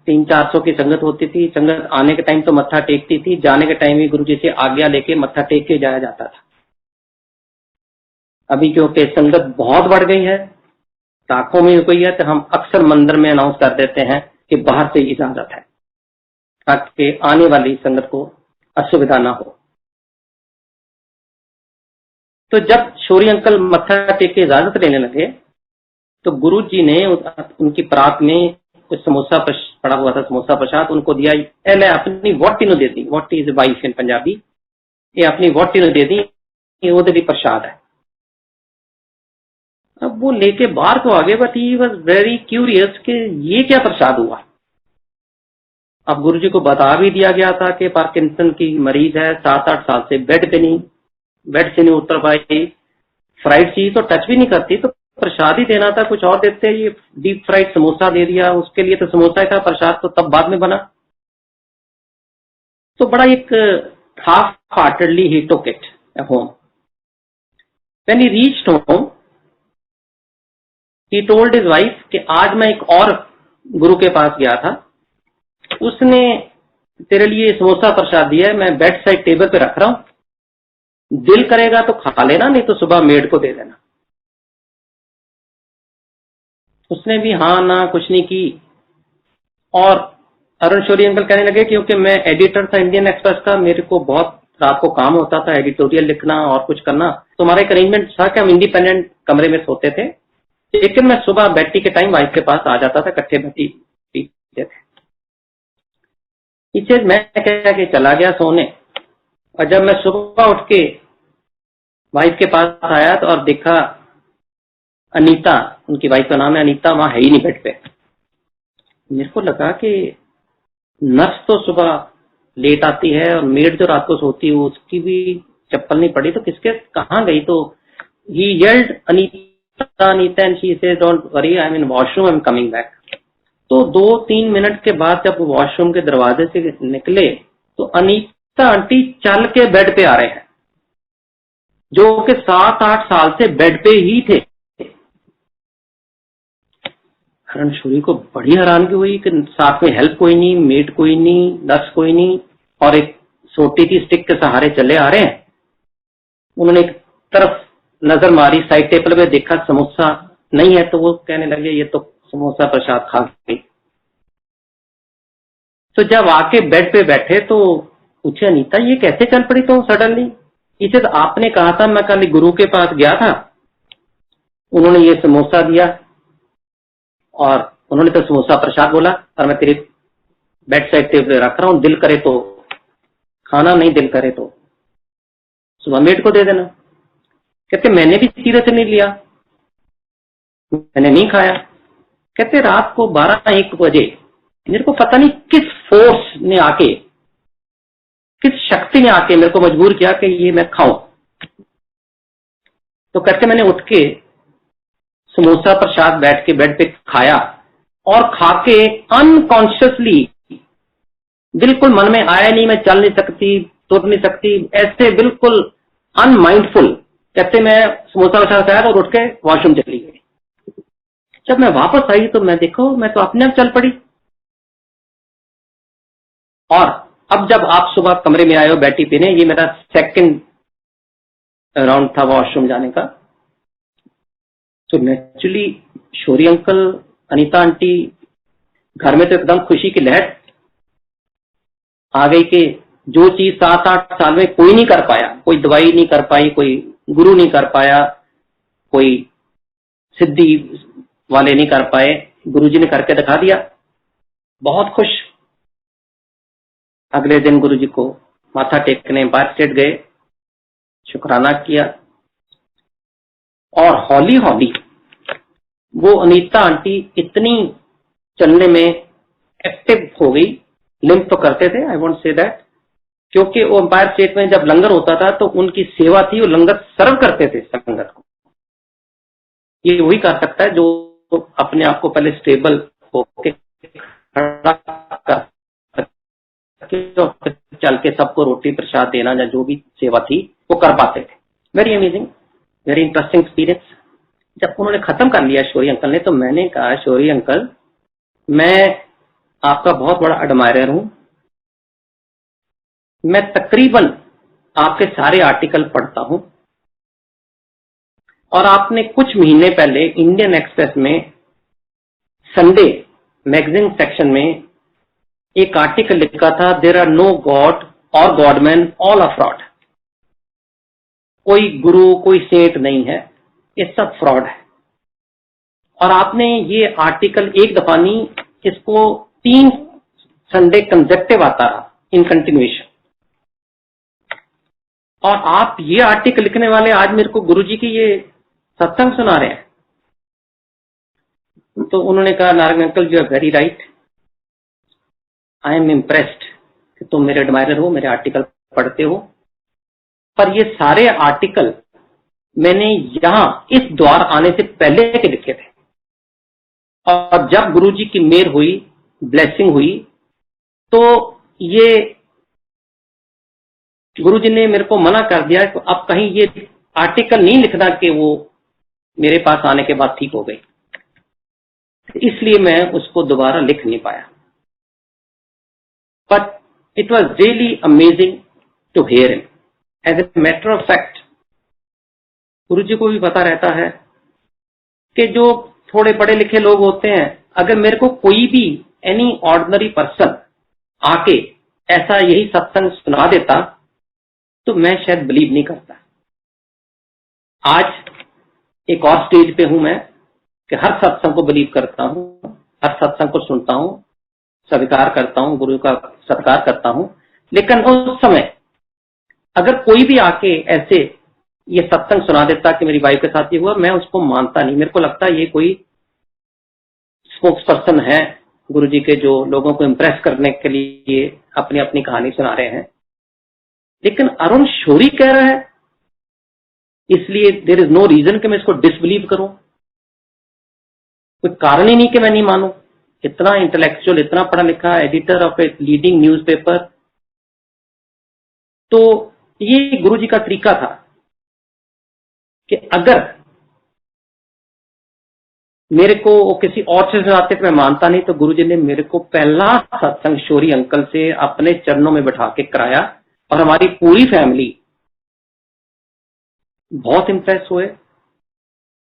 300-400 की संगत होती थी, संगत आने के टाइम तो मत्था टेकती थी, जाने के टाइम ही गुरुजी से आज्ञा लेके मत्था टेक के जाया जाता था। अभी क्योंकि संगत बहुत बढ़ गई है, लाखों में हो गई है, तो हम अक्सर मंदिर में अनाउंस कर देते हैं कि बाहर से इजाजत है, ताकि आने वाली संगत को असुविधा ना हो। तो जब शौरी अंकल मत्था टेक के इजाजत लेने लगे तो गुरुजी ने उनकी परात में कुछ समोसा पड़ा हुआ था, समोसा प्रसाद उनको दिया। ले अपनी वोटी दे दी, वोटी इज वाइफ इन पंजाबी, ये अपनी वोटी दे दी, ये वो भी प्रसाद है। अब वो लेके बाहर तो आगे, but he was very curious कि ये क्या प्रसाद हुआ। अब गुरुजी को बता भी दिया गया था कि पार्किंसन की मरीज है, 7-8 साल से बेड से नहीं उतर पाई, फ्राइड चीज तो टच भी नहीं करती, तो प्रसाद ही देना था, कुछ और देते। ये डीप फ्राइड समोसा दे दिया, उसके लिए तो समोसा ही था, प्रसाद तो तब बाद में बना। तो बड़ा एक half heartedly he took it home. When he reached home he told his wife कि आज मैं एक और गुरु के पास गया था, उसने तेरे लिए समोसा प्रसाद दिया है, मैं बेड साइड टेबल पे रख रहा हूं, दिल करेगा तो खा लेना, नहीं तो सुबह मेड को दे देना। उसने भी हाँ ना कुछ नहीं की। और अरुण शौरी अंकल कहने लगे क्योंकि मैं एडिटर था इंडियन एक्सप्रेस का, मेरे को बहुत रात को काम होता था, एडिटोरियल लिखना और कुछ करना, तो हमारा एक अरेंजमेंट था कि हम इंडिपेंडेंट कमरे में सोते थे, लेकिन मैं सुबह बैठी के टाइम वाइफ के पास आ जाता था, इकट्ठे बैठी पीते थे। इसे मैं कह के चला गया सोने, और जब मैं सुबह उठ के वाइफ के पास आया तो और देखा अनीता, उनकी वाइफ का नाम है अनीता, वहां है ही नहीं बेड पे। मेरे को लगा कि नर्स तो सुबह लेट आती है और मेड जो रात को सोती है उसकी भी चप्पल नहीं पड़ी, तो किसके कहाँ गई। तो ही yelled Anita Anita and she said don't worry I am in washroom, I am coming back. तो 2-3 मिनट के बाद जब वॉशरूम के दरवाजे से निकले तो अनीता आंटी चल के बेड पे आ रहे हैं, जो कि 7-8 साल से बेड पे ही थे। अरुण शौरी को बड़ी हैरानगी हुई कि साथ में हेल्प कोई नहीं, मेड कोई नहीं, नर्स कोई नहीं, और एक सोटी की स्टिक के सहारे चले आ रहे हैं। उन्होंने एक तरफ नजर मारी, साइड टेबल में देखा समोसा नहीं है, तो वो कहने लगे ये तो समोसा प्रसाद खा गई। तो जब आके बेड पे बैठे तो पूछे अनीता ये कैसे चल पड़ी तो सडनली। इसे तो आपने कहा था, मैं कल गुरु के पास गया था, उन्होंने ये समोसा दिया और उन्होंने तो समोसा प्रसाद बोला, और मैं तेरे बेड साइड टेबल रख रहा हूं, दिल करे तो खाना, नहीं दिल करे तो सुबह मेड को दे देना। कहते मैंने भी सीरियस नहीं लिया, मैंने नहीं खाया। कहते रात को 12-1 बजे मेरे को पता नहीं किस फोर्स ने आके, किस शक्ति ने आके मेरे को मजबूर किया कि ये मैं खाऊं। तो कहते मैंने उठ के समोसा प्रसाद बैठ के बेड पे खाया, और खाके अनकॉन्शियसली, बिल्कुल मन में आया नहीं मैं चल नहीं सकती, तुर नहीं सकती, ऐसे बिल्कुल अनमाइंडफुल, कहते मैं समोसा प्रसाद खाया और उठ के वॉशरूम चली गई। जब मैं वापस आई तो मैं देखो मैं तो अपने आप चल पड़ी। और अब जब आप सुबह कमरे में आए हो बैठी पीने, ये मेरा सेकंड राउंड था वॉशरूम जाने का, तो naturally Shourie uncle, Anita aunty, घर में तो एकदम खुशी की लहर आ गई कि जो चीज 7-8 साल में कोई नहीं कर पाया, कोई दवाई नहीं कर पाई, कोई गुरु नहीं कर पाया, कोई सिद्धि वाले नहीं कर पाए, गुरुजी ने करके दिखा दिया। बहुत खुश। अगले दिन गुरुजी को माथा टेकने एम्पायर स्टेट गए, शुक्राना किया, और हौली हौली वो अनीता आंटी इतनी चलने में एक्टिव हो गई, लिम्प तो करते थे, आई वोंट से दैट, क्योंकि वो एम्पायर स्टेट में जब लंगर होता था तो उनकी सेवा थी, वो लंगर सर्व करते थे संगत को। ये वही कर सकता है जो अपने आप को पहले स्टेबल होके खड़ा कर चल के सबको रोटी प्रसाद देना या जो भी सेवा थी वो कर पाते थे। Very amazing, very interesting experience. जब उन्होंने खत्म कर लिया शौरी अंकल ने, तो मैंने कहा, शौरी अंकल मैं आपका बहुत बड़ा एडमायरर हूं, मैं तकरीबन आपके सारे आर्टिकल पढ़ता हूं, और आपने कुछ महीने पहले इंडियन एक्सप्रेस में संडे मैगजीन सेक्शन में एक आर्टिकल लिखा था, देयर आर नो गॉड और गॉडमैन, ऑल आर फ्रॉड। कोई गुरु कोई सेंट नहीं है, ये सब फ्रॉड है। और आपने ये आर्टिकल एक दफा नहीं, इसको 3 संडे कंसेक्टिव आता रहा इन कंटिन्यूएशन। और आप ये आर्टिकल लिखने वाले आज मेरे को गुरुजी की ये सत्संग सुना रहे हैं। तो उन्होंने कहा, Narayan uncle you are very right, I am impressed कि तुम मेरे एडमायरर हो, मेरे आर्टिकल पढ़ते हो, पर ये सारे आर्टिकल मैंने यहां इस द्वार आने से पहले के लिखे थे। और जब गुरुजी की मेहर हुई, ब्लेसिंग हुई, तो ये गुरुजी ने मेरे को मना कर दिया कि अब कहीं ये आर्टिकल नहीं लिखना कि वो मेरे पास आने के बाद ठीक हो गई। इसलिए मैं उसको दोबारा लिख नहीं पाया। But it was really amazing to hear him. As a matter of fact Guruji को भी पता रहता है कि जो थोड़े पढ़े लिखे लोग होते हैं, अगर मेरे को कोई भी एनी ऑर्डिनरी पर्सन आके ऐसा यही सत्संग सुना देता तो मैं शायद बिलीव नहीं करता। आज एक और स्टेज पे हूं मैं कि हर सत्संग को बिलीव करता हूं, हर सत्संग को सुनता हूं, स्वीकार करता हूं, गुरु का सत्कार करता हूं। लेकिन उस समय अगर कोई भी आके ऐसे ये सत्संग सुना देता कि मेरी वाइफ के साथ ये हुआ, मैं उसको मानता नहीं। मेरे को लगता है ये कोई स्पोक्स पर्सन है गुरुजी के, जो लोगों को इंप्रेस करने के लिए अपनी अपनी कहानी सुना रहे हैं। लेकिन अरुण शौरी कह रहा है, इसलिए देयर इज नो रीजन कि मैं इसको डिसबिलीव करूं। कोई कारण ही नहीं कि मैं नहीं मानूं। इतना इंटेलेक्चुअल, इतना पढ़ा लिखा, editor of a leading newspaper. तो ये गुरुजी का तरीका था कि अगर मेरे को वो किसी और से सुनाते तो मैं मानता नहीं, तो गुरुजी ने मेरे को पहला सत्संग शौरी अंकल से अपने चरणों में बैठा के कराया, और हमारी पूरी फैमिली बहुत इंप्रेस हुए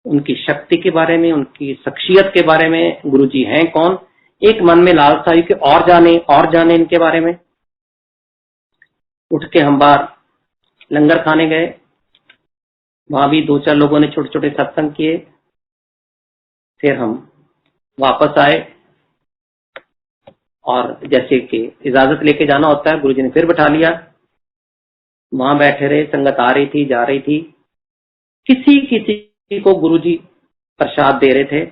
उनकी शक्ति के बारे में, उनकी शख्सियत के बारे में, गुरुजी हैं कौन। एक मन में लालसा हुई कि और जाने इनके बारे में। उठ के हम बाहर लंगर खाने गए, वहां भी 2-4 लोगों ने छोटे छोटे सत्संग किए। फिर हम वापस आए, और जैसे कि इजाजत लेके जाना होता है, गुरुजी ने फिर बैठा लिया। वहां बैठे रहे, संगत आ रही थी, जा रही थी, किसी किसी को गुरुजी प्रसाद दे रहे थे।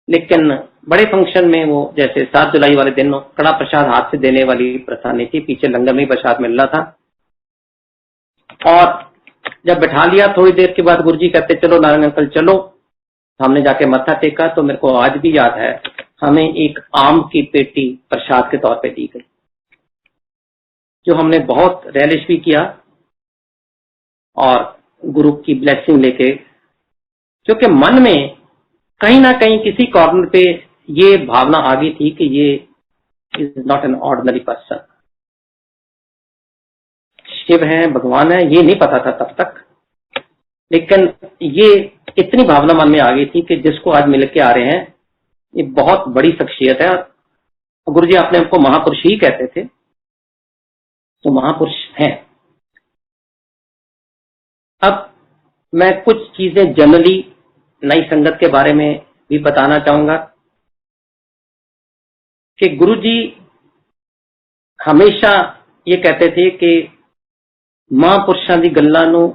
लेकिन बड़े फंक्शन में, वो जैसे 7 जुलाई वाले दिन कड़ा प्रसाद हाथ से देने वाली प्रथा नहीं थी, पीछे लंगर में ही प्रसाद मिल रहा था। और जब बैठा लिया, थोड़ी देर के बाद गुरुजी कहते, चलो नारायण अंकल चलो। हमने जाके मत्था टेका, तो मेरे को आज भी याद है, हमें एक आम की पेटी प्रसाद के तौर पे दी गई, जो हमने बहुत रेलिश भी किया। और गुरु की ब्लेसिंग लेके, क्योंकि मन में कहीं ना कहीं किसी कॉर्नर पे ये भावना आ गई थी कि ये is not an ordinary person. Shiva है, भगवान है, ये नहीं पता था तब तक, लेकिन ये इतनी भावना मन में आ गई थी कि जिसको आज मिल के आ रहे हैं, ये बहुत बड़ी शख्सियत है। गुरु जी अपने आपको महापुरुष ही कहते थे, तो महापुरुष हैं। अब मैं कुछ चीजें जनरली नई संगत के बारे में भी बताना चाहूंगा कि गुरुजी हमेशा ये कहते थे कि महापुरुषां दी गल्लां नूं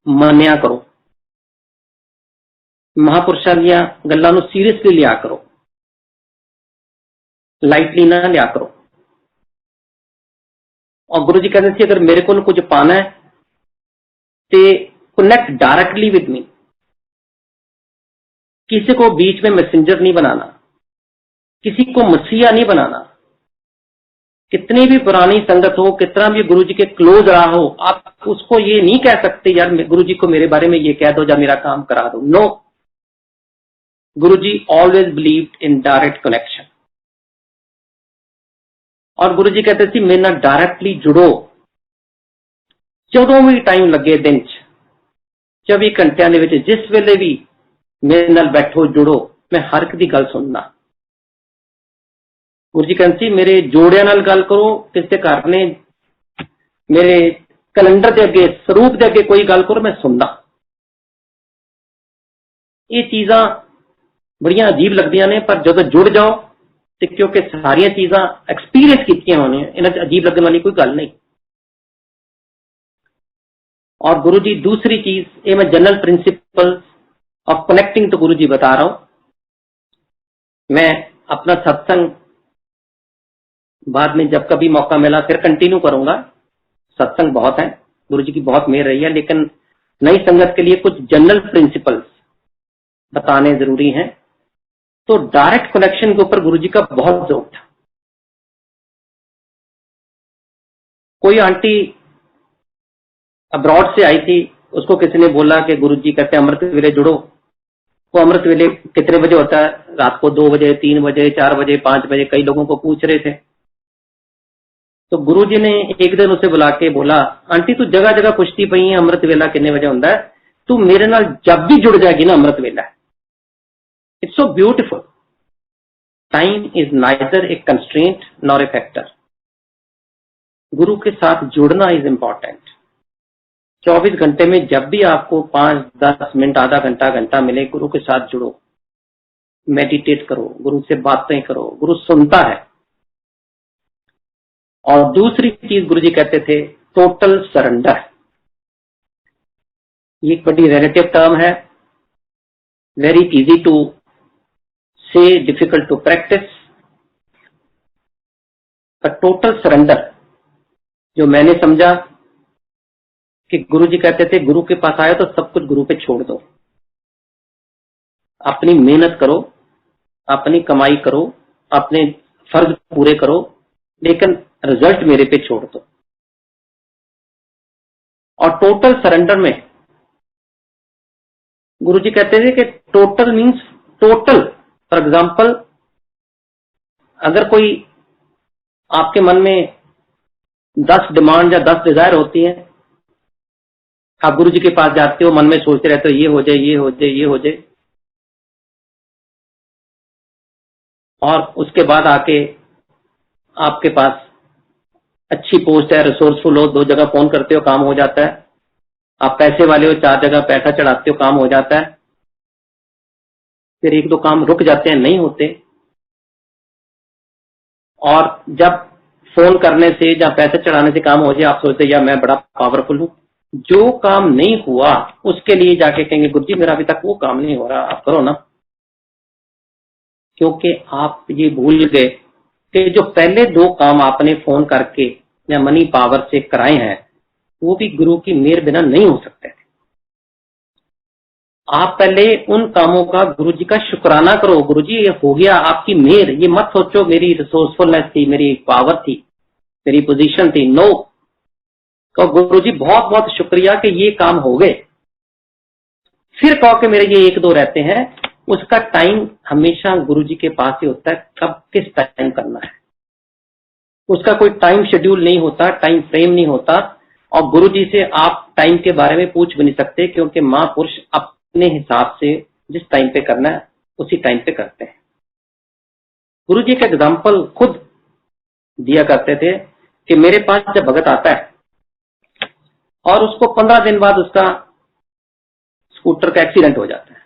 मन्निया करो, महापुरुषां दीयां गल्लां नूं सीरियसली लिया करो, लाइटली ना लिया करो। और गुरुजी कहते थे अगर मेरे को कुछ पाना है तो कनेक्ट डायरेक्टली विद मी, किसी को बीच में मैसेंजर नहीं बनाना, किसी को मसीहा नहीं बनाना, कितनी भी पुरानी संगत हो, कितना भी गुरुजी के क्लोज रहा हो, आप उसको ये नहीं कह सकते यार गुरुजी को मेरे बारे में ये कह दो या मेरा काम करा दो। No, Guruji always believed in direct connection. और गुरुजी कहते थे मेरे नाल डायरेक्टली जुड़ो, ਜਦੋਂ भी टाइम लगे दिन 24 घंटिया जिस वेले भी मेरे नाल बैठो जुड़ो, मैं हर एक दी गल सुनना। गुरु जी कहते मेरे जोड़िया नाल गल करो, किसी घर ने मेरे कैलेंडर के अगे स्वरूप के अगे कोई गल करो, मैं सुनना। ये चीजा बड़िया अजीब लगदियां ने, पर जब जुड़ जाओ तो क्योंकि सारिया चीजा एक्सपीरियंस कीतियां होने, इन्हां अजीब लगने वाली कोई गल नहीं। और गुरु जी दूसरी चीज, ये मैं general principle of connecting to Guruji बता रहा हूं। मैं अपना सत्संग बाद में जब कभी मौका मिला फिर कंटिन्यू करूंगा। सत्संग बहुत है, गुरु जी की बहुत मेहर रही है, लेकिन नई संगत के लिए कुछ जनरल प्रिंसिपल्स बताने जरूरी हैं। तो डायरेक्ट कनेक्शन के ऊपर गुरु जी का बहुत जोर था। कोई आंटी अब्रॉड से आई थी, उसको किसी ने बोला कि गुरुजी कहते हैं अमृत वेले जुड़ो। वो अमृत वेले कितने बजे होता है? रात को 2 बजे, 3 बजे, 4 बजे, 5 बजे, कई लोगों को पूछ रहे थे। तो गुरुजी ने एक दिन उसे बुला के बोला, आंटी तू जगह जगह पूछती पई है अमृत वेला कितने बजे होता है, तू मेरे नाल जब भी जुड़ जाएगी ना अमृत वेला। It's so beautiful. Time is neither A constraint nor a factor. गुरु के साथ जुड़ना इज इंपॉर्टेंट। 24 घंटे में जब भी आपको 5-10 मिनट, आधा घंटा, घंटा मिले, गुरु के साथ जुड़ो, मेडिटेट करो, गुरु से बातें करो, गुरु सुनता है। और दूसरी चीज गुरु जी कहते थे टोटल सरेंडर। ये एक बड़ी रिलेटिव टर्म है, very easy to say, difficult to practice. Total surrender जो मैंने समझा कि गुरु जी कहते थे गुरु के पास आए तो सब कुछ गुरु पे छोड़ दो, अपनी मेहनत करो, अपनी कमाई करो, अपने फर्ज पूरे करो, लेकिन रिजल्ट मेरे पे छोड़ दो। और टोटल सरेंडर में गुरु जी कहते थे कि total means total. For example, अगर कोई आपके मन में 10 डिमांड या 10 डिजायर होती है, आप गुरु जी के पास जाते हो, मन में सोचते रहते हो ये हो जाए, ये हो जाए, ये हो जाए, और उसके बाद आके आपके पास अच्छी पोस्ट है, रिसोर्सफुल हो, 2 जगह फोन करते हो, काम हो जाता है। आप पैसे वाले हो, 4 जगह पैसा चढ़ाते हो, काम हो जाता है। फिर 1-2 काम रुक जाते हैं, नहीं होते। और जब फोन करने से या पैसे चढ़ाने से काम हो जाए, आप सोचते यार मैं बड़ा पावरफुल हूं। जो काम नहीं हुआ उसके लिए जाके कहेंगे गुरु जी मेरा अभी तक वो काम नहीं हो रहा, आप करो ना। क्योंकि आप ये भूल गए कि जो पहले 2 काम आपने फोन करके या मनी पावर से कराए हैं, वो भी गुरु की मेहर बिना नहीं हो सकते थे। आप पहले उन कामों का गुरु जी का शुक्राना करो, गुरु जी ये हो गया आपकी मेहर। ये मत सोचो मेरी रिसोर्सफुलनेस थी, मेरी पावर थी, मेरी पोजीशन थी। नो, तो गुरु जी बहुत बहुत शुक्रिया कि ये काम हो गए। फिर कहो कि मेरे ये 1-2 रहते हैं, उसका टाइम हमेशा गुरु जी के पास ही होता है, कब किस टाइम करना है। उसका कोई टाइम शेड्यूल नहीं होता, टाइम फ्रेम नहीं होता। और गुरु जी से आप टाइम के बारे में पूछ भी नहीं सकते, क्योंकि महापुरुष अपने हिसाब से जिस टाइम पे करना है उसी टाइम पे करते हैं। गुरु जी का एग्जाम्पल खुद दिया करते थे कि मेरे पास जब भगत आता है और उसको 15 दिन बाद उसका स्कूटर का एक्सीडेंट हो जाता है,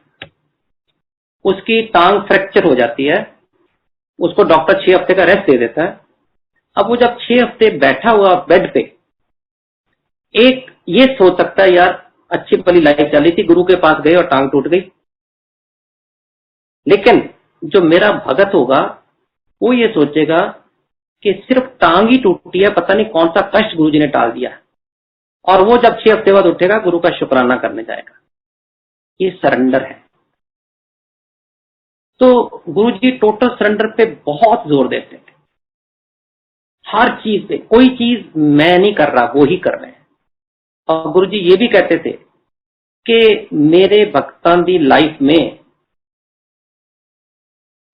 उसकी टांग फ्रैक्चर हो जाती है, उसको डॉक्टर 6 हफ्ते का रेस्ट दे देता है। अब वो जब 6 हफ्ते बैठा हुआ बेड पे, एक ये सोच सकता है यार अच्छी भली लाइफ चल रही थी, गुरु के पास गए और टांग टूट गई। लेकिन जो मेरा भगत होगा वो ये सोचेगा कि सिर्फ टांग ही टूटी है, पता नहीं कौन सा कष्ट गुरु जी ने टाल दिया। और वो जब 6 हफ्ते बाद उठेगा गुरु का शुक्राना करने जाएगा। ये सरेंडर है। तो गुरु जी टोटल सरेंडर पे बहुत जोर देते थे। हर चीज पे, कोई चीज मैं नहीं कर रहा, वो ही कर रहे हैं। और गुरुजी ये भी कहते थे कि मेरे भक्तां दी लाइफ में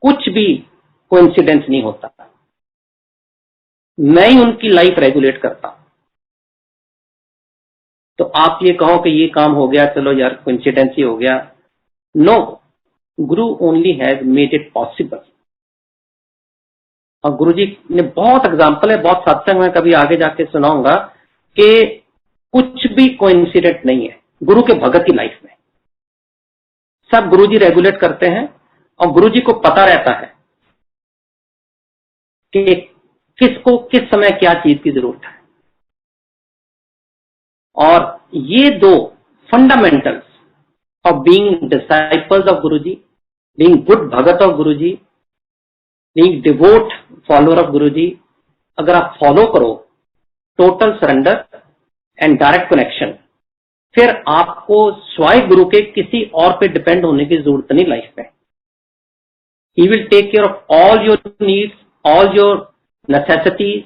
कुछ भी कोइंसिडेंस नहीं होता, मैं ही उनकी लाइफ रेगुलेट करता हूं। तो आप ये कहो कि ये काम हो गया, चलो यार कोइंसिडेंस ही हो गया, no, Guru only has made it possible. और गुरुजी ने बहुत एग्जाम्पल है, बहुत सत्संग में कभी आगे जाके सुनाऊंगा कि कुछ भी कोइंसिडेंट नहीं है गुरु के भगत की लाइफ में। सब गुरुजी रेगुलेट करते हैं और गुरुजी को पता रहता है कि किसको किस समय क्या चीज की जरूरत है। और ये दो fundamentals of being disciples of Guruji, being good bhagat of Guruji, being devout follower of Guruji, अगर आप फॉलो करो, total surrender and direct connection, फिर आपको स्वयं गुरु के किसी और पे डिपेंड होने की जरूरत नहीं लाइफ में। He will take care of all your needs, all your necessities,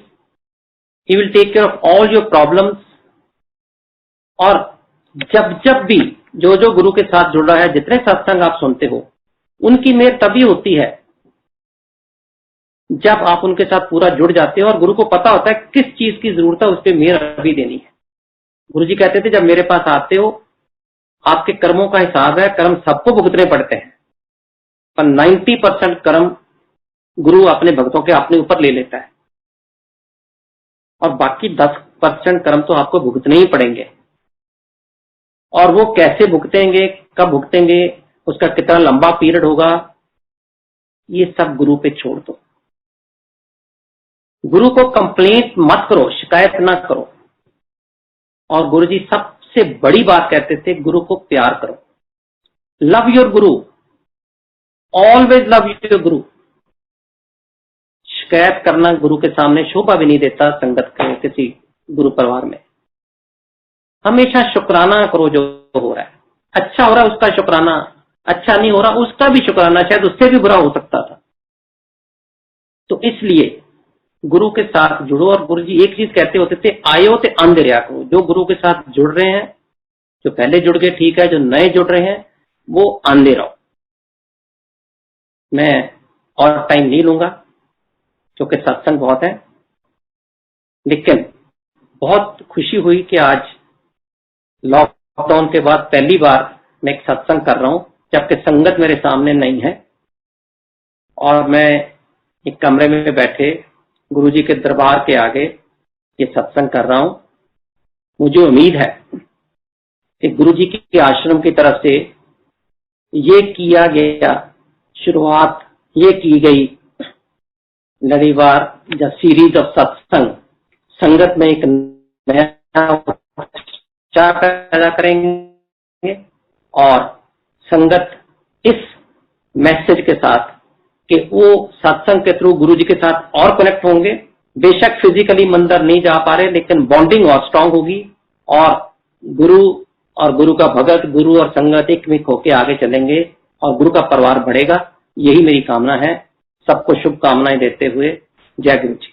he will take care of all your problems. और जब जब भी जो जो गुरु के साथ जुड़ रहा है, जितने सत्संग आप सुनते हो, उनकी मेहर तभी होती है जब आप उनके साथ पूरा जुड़ जाते हो और गुरु को पता होता है किस चीज की जरूरत है, उस पर मेहर अभी देनी है। गुरुजी कहते थे जब मेरे पास आते हो, आपके कर्मों का हिसाब है, कर्म सबको भुगतने पड़ते हैं, पर 90% कर्म गुरु अपने भक्तों के अपने ऊपर ले लेता है और बाकी 10% कर्म तो आपको भुगतने ही पड़ेंगे। और वो कैसे भुगतेंगे, कब भुगतेंगे, उसका कितना लंबा पीरियड होगा, ये सब गुरु पे छोड़ दो। गुरु को कंप्लेंट मत करो, शिकायत ना करो। और गुरुजी सबसे बड़ी बात कहते थे, गुरु को प्यार करो। Love your Guru, always love your गुरु। शिकायत करना गुरु के सामने शोभा भी नहीं देता संगत के किसी गुरु परिवार में। हमेशा शुक्राना करो जो हो रहा है। अच्छा हो रहा है उसका शुक्राना, अच्छा नहीं हो रहा उसका भी शुक्राना, शायद उससे भी बुरा हो सकता था। तो इसलिए गुरु के साथ जुड़ो। और गुरुजी एक चीज कहते होते थे, आयो ते अंधेरिया करो। जो गुरु के साथ जुड़ रहे हैं, जो पहले जुड़ गए ठीक है, जो नए जुड़ रहे हैं वो आंधे रहो। मैं और टाइम नहीं लूंगा क्योंकि सत्संग बहुत है, लेकिन बहुत खुशी हुई कि आज लॉकडाउन के बाद पहली बार मैं एक सत्संग कर रहा हूं, जबकि संगत मेरे सामने नहीं है और मैं एक कमरे में बैठे गुरुजी के दरबार के आगे ये सत्संग कर रहा हूं। मुझे उम्मीद है कि गुरुजी के आश्रम की तरफ से ये किया गया, शुरुआत ये की गई लड़ीवार या सीरीज ऑफ सत्संग, संगत में एक नया उत्साह पैदा करेंगे और संगत इस मैसेज के साथ कि वो सत्संग के थ्रू गुरुजी के साथ और कनेक्ट होंगे। बेशक फिजिकली मंदिर नहीं जा पा रहे, लेकिन बॉन्डिंग और स्ट्रांग होगी और गुरु का भगत, गुरु और संगत एक मिक होकर आगे चलेंगे और गुरु का परिवार बढ़ेगा। यही मेरी कामना है। सबको शुभकामनाएं देते हुए जय गुरु जी।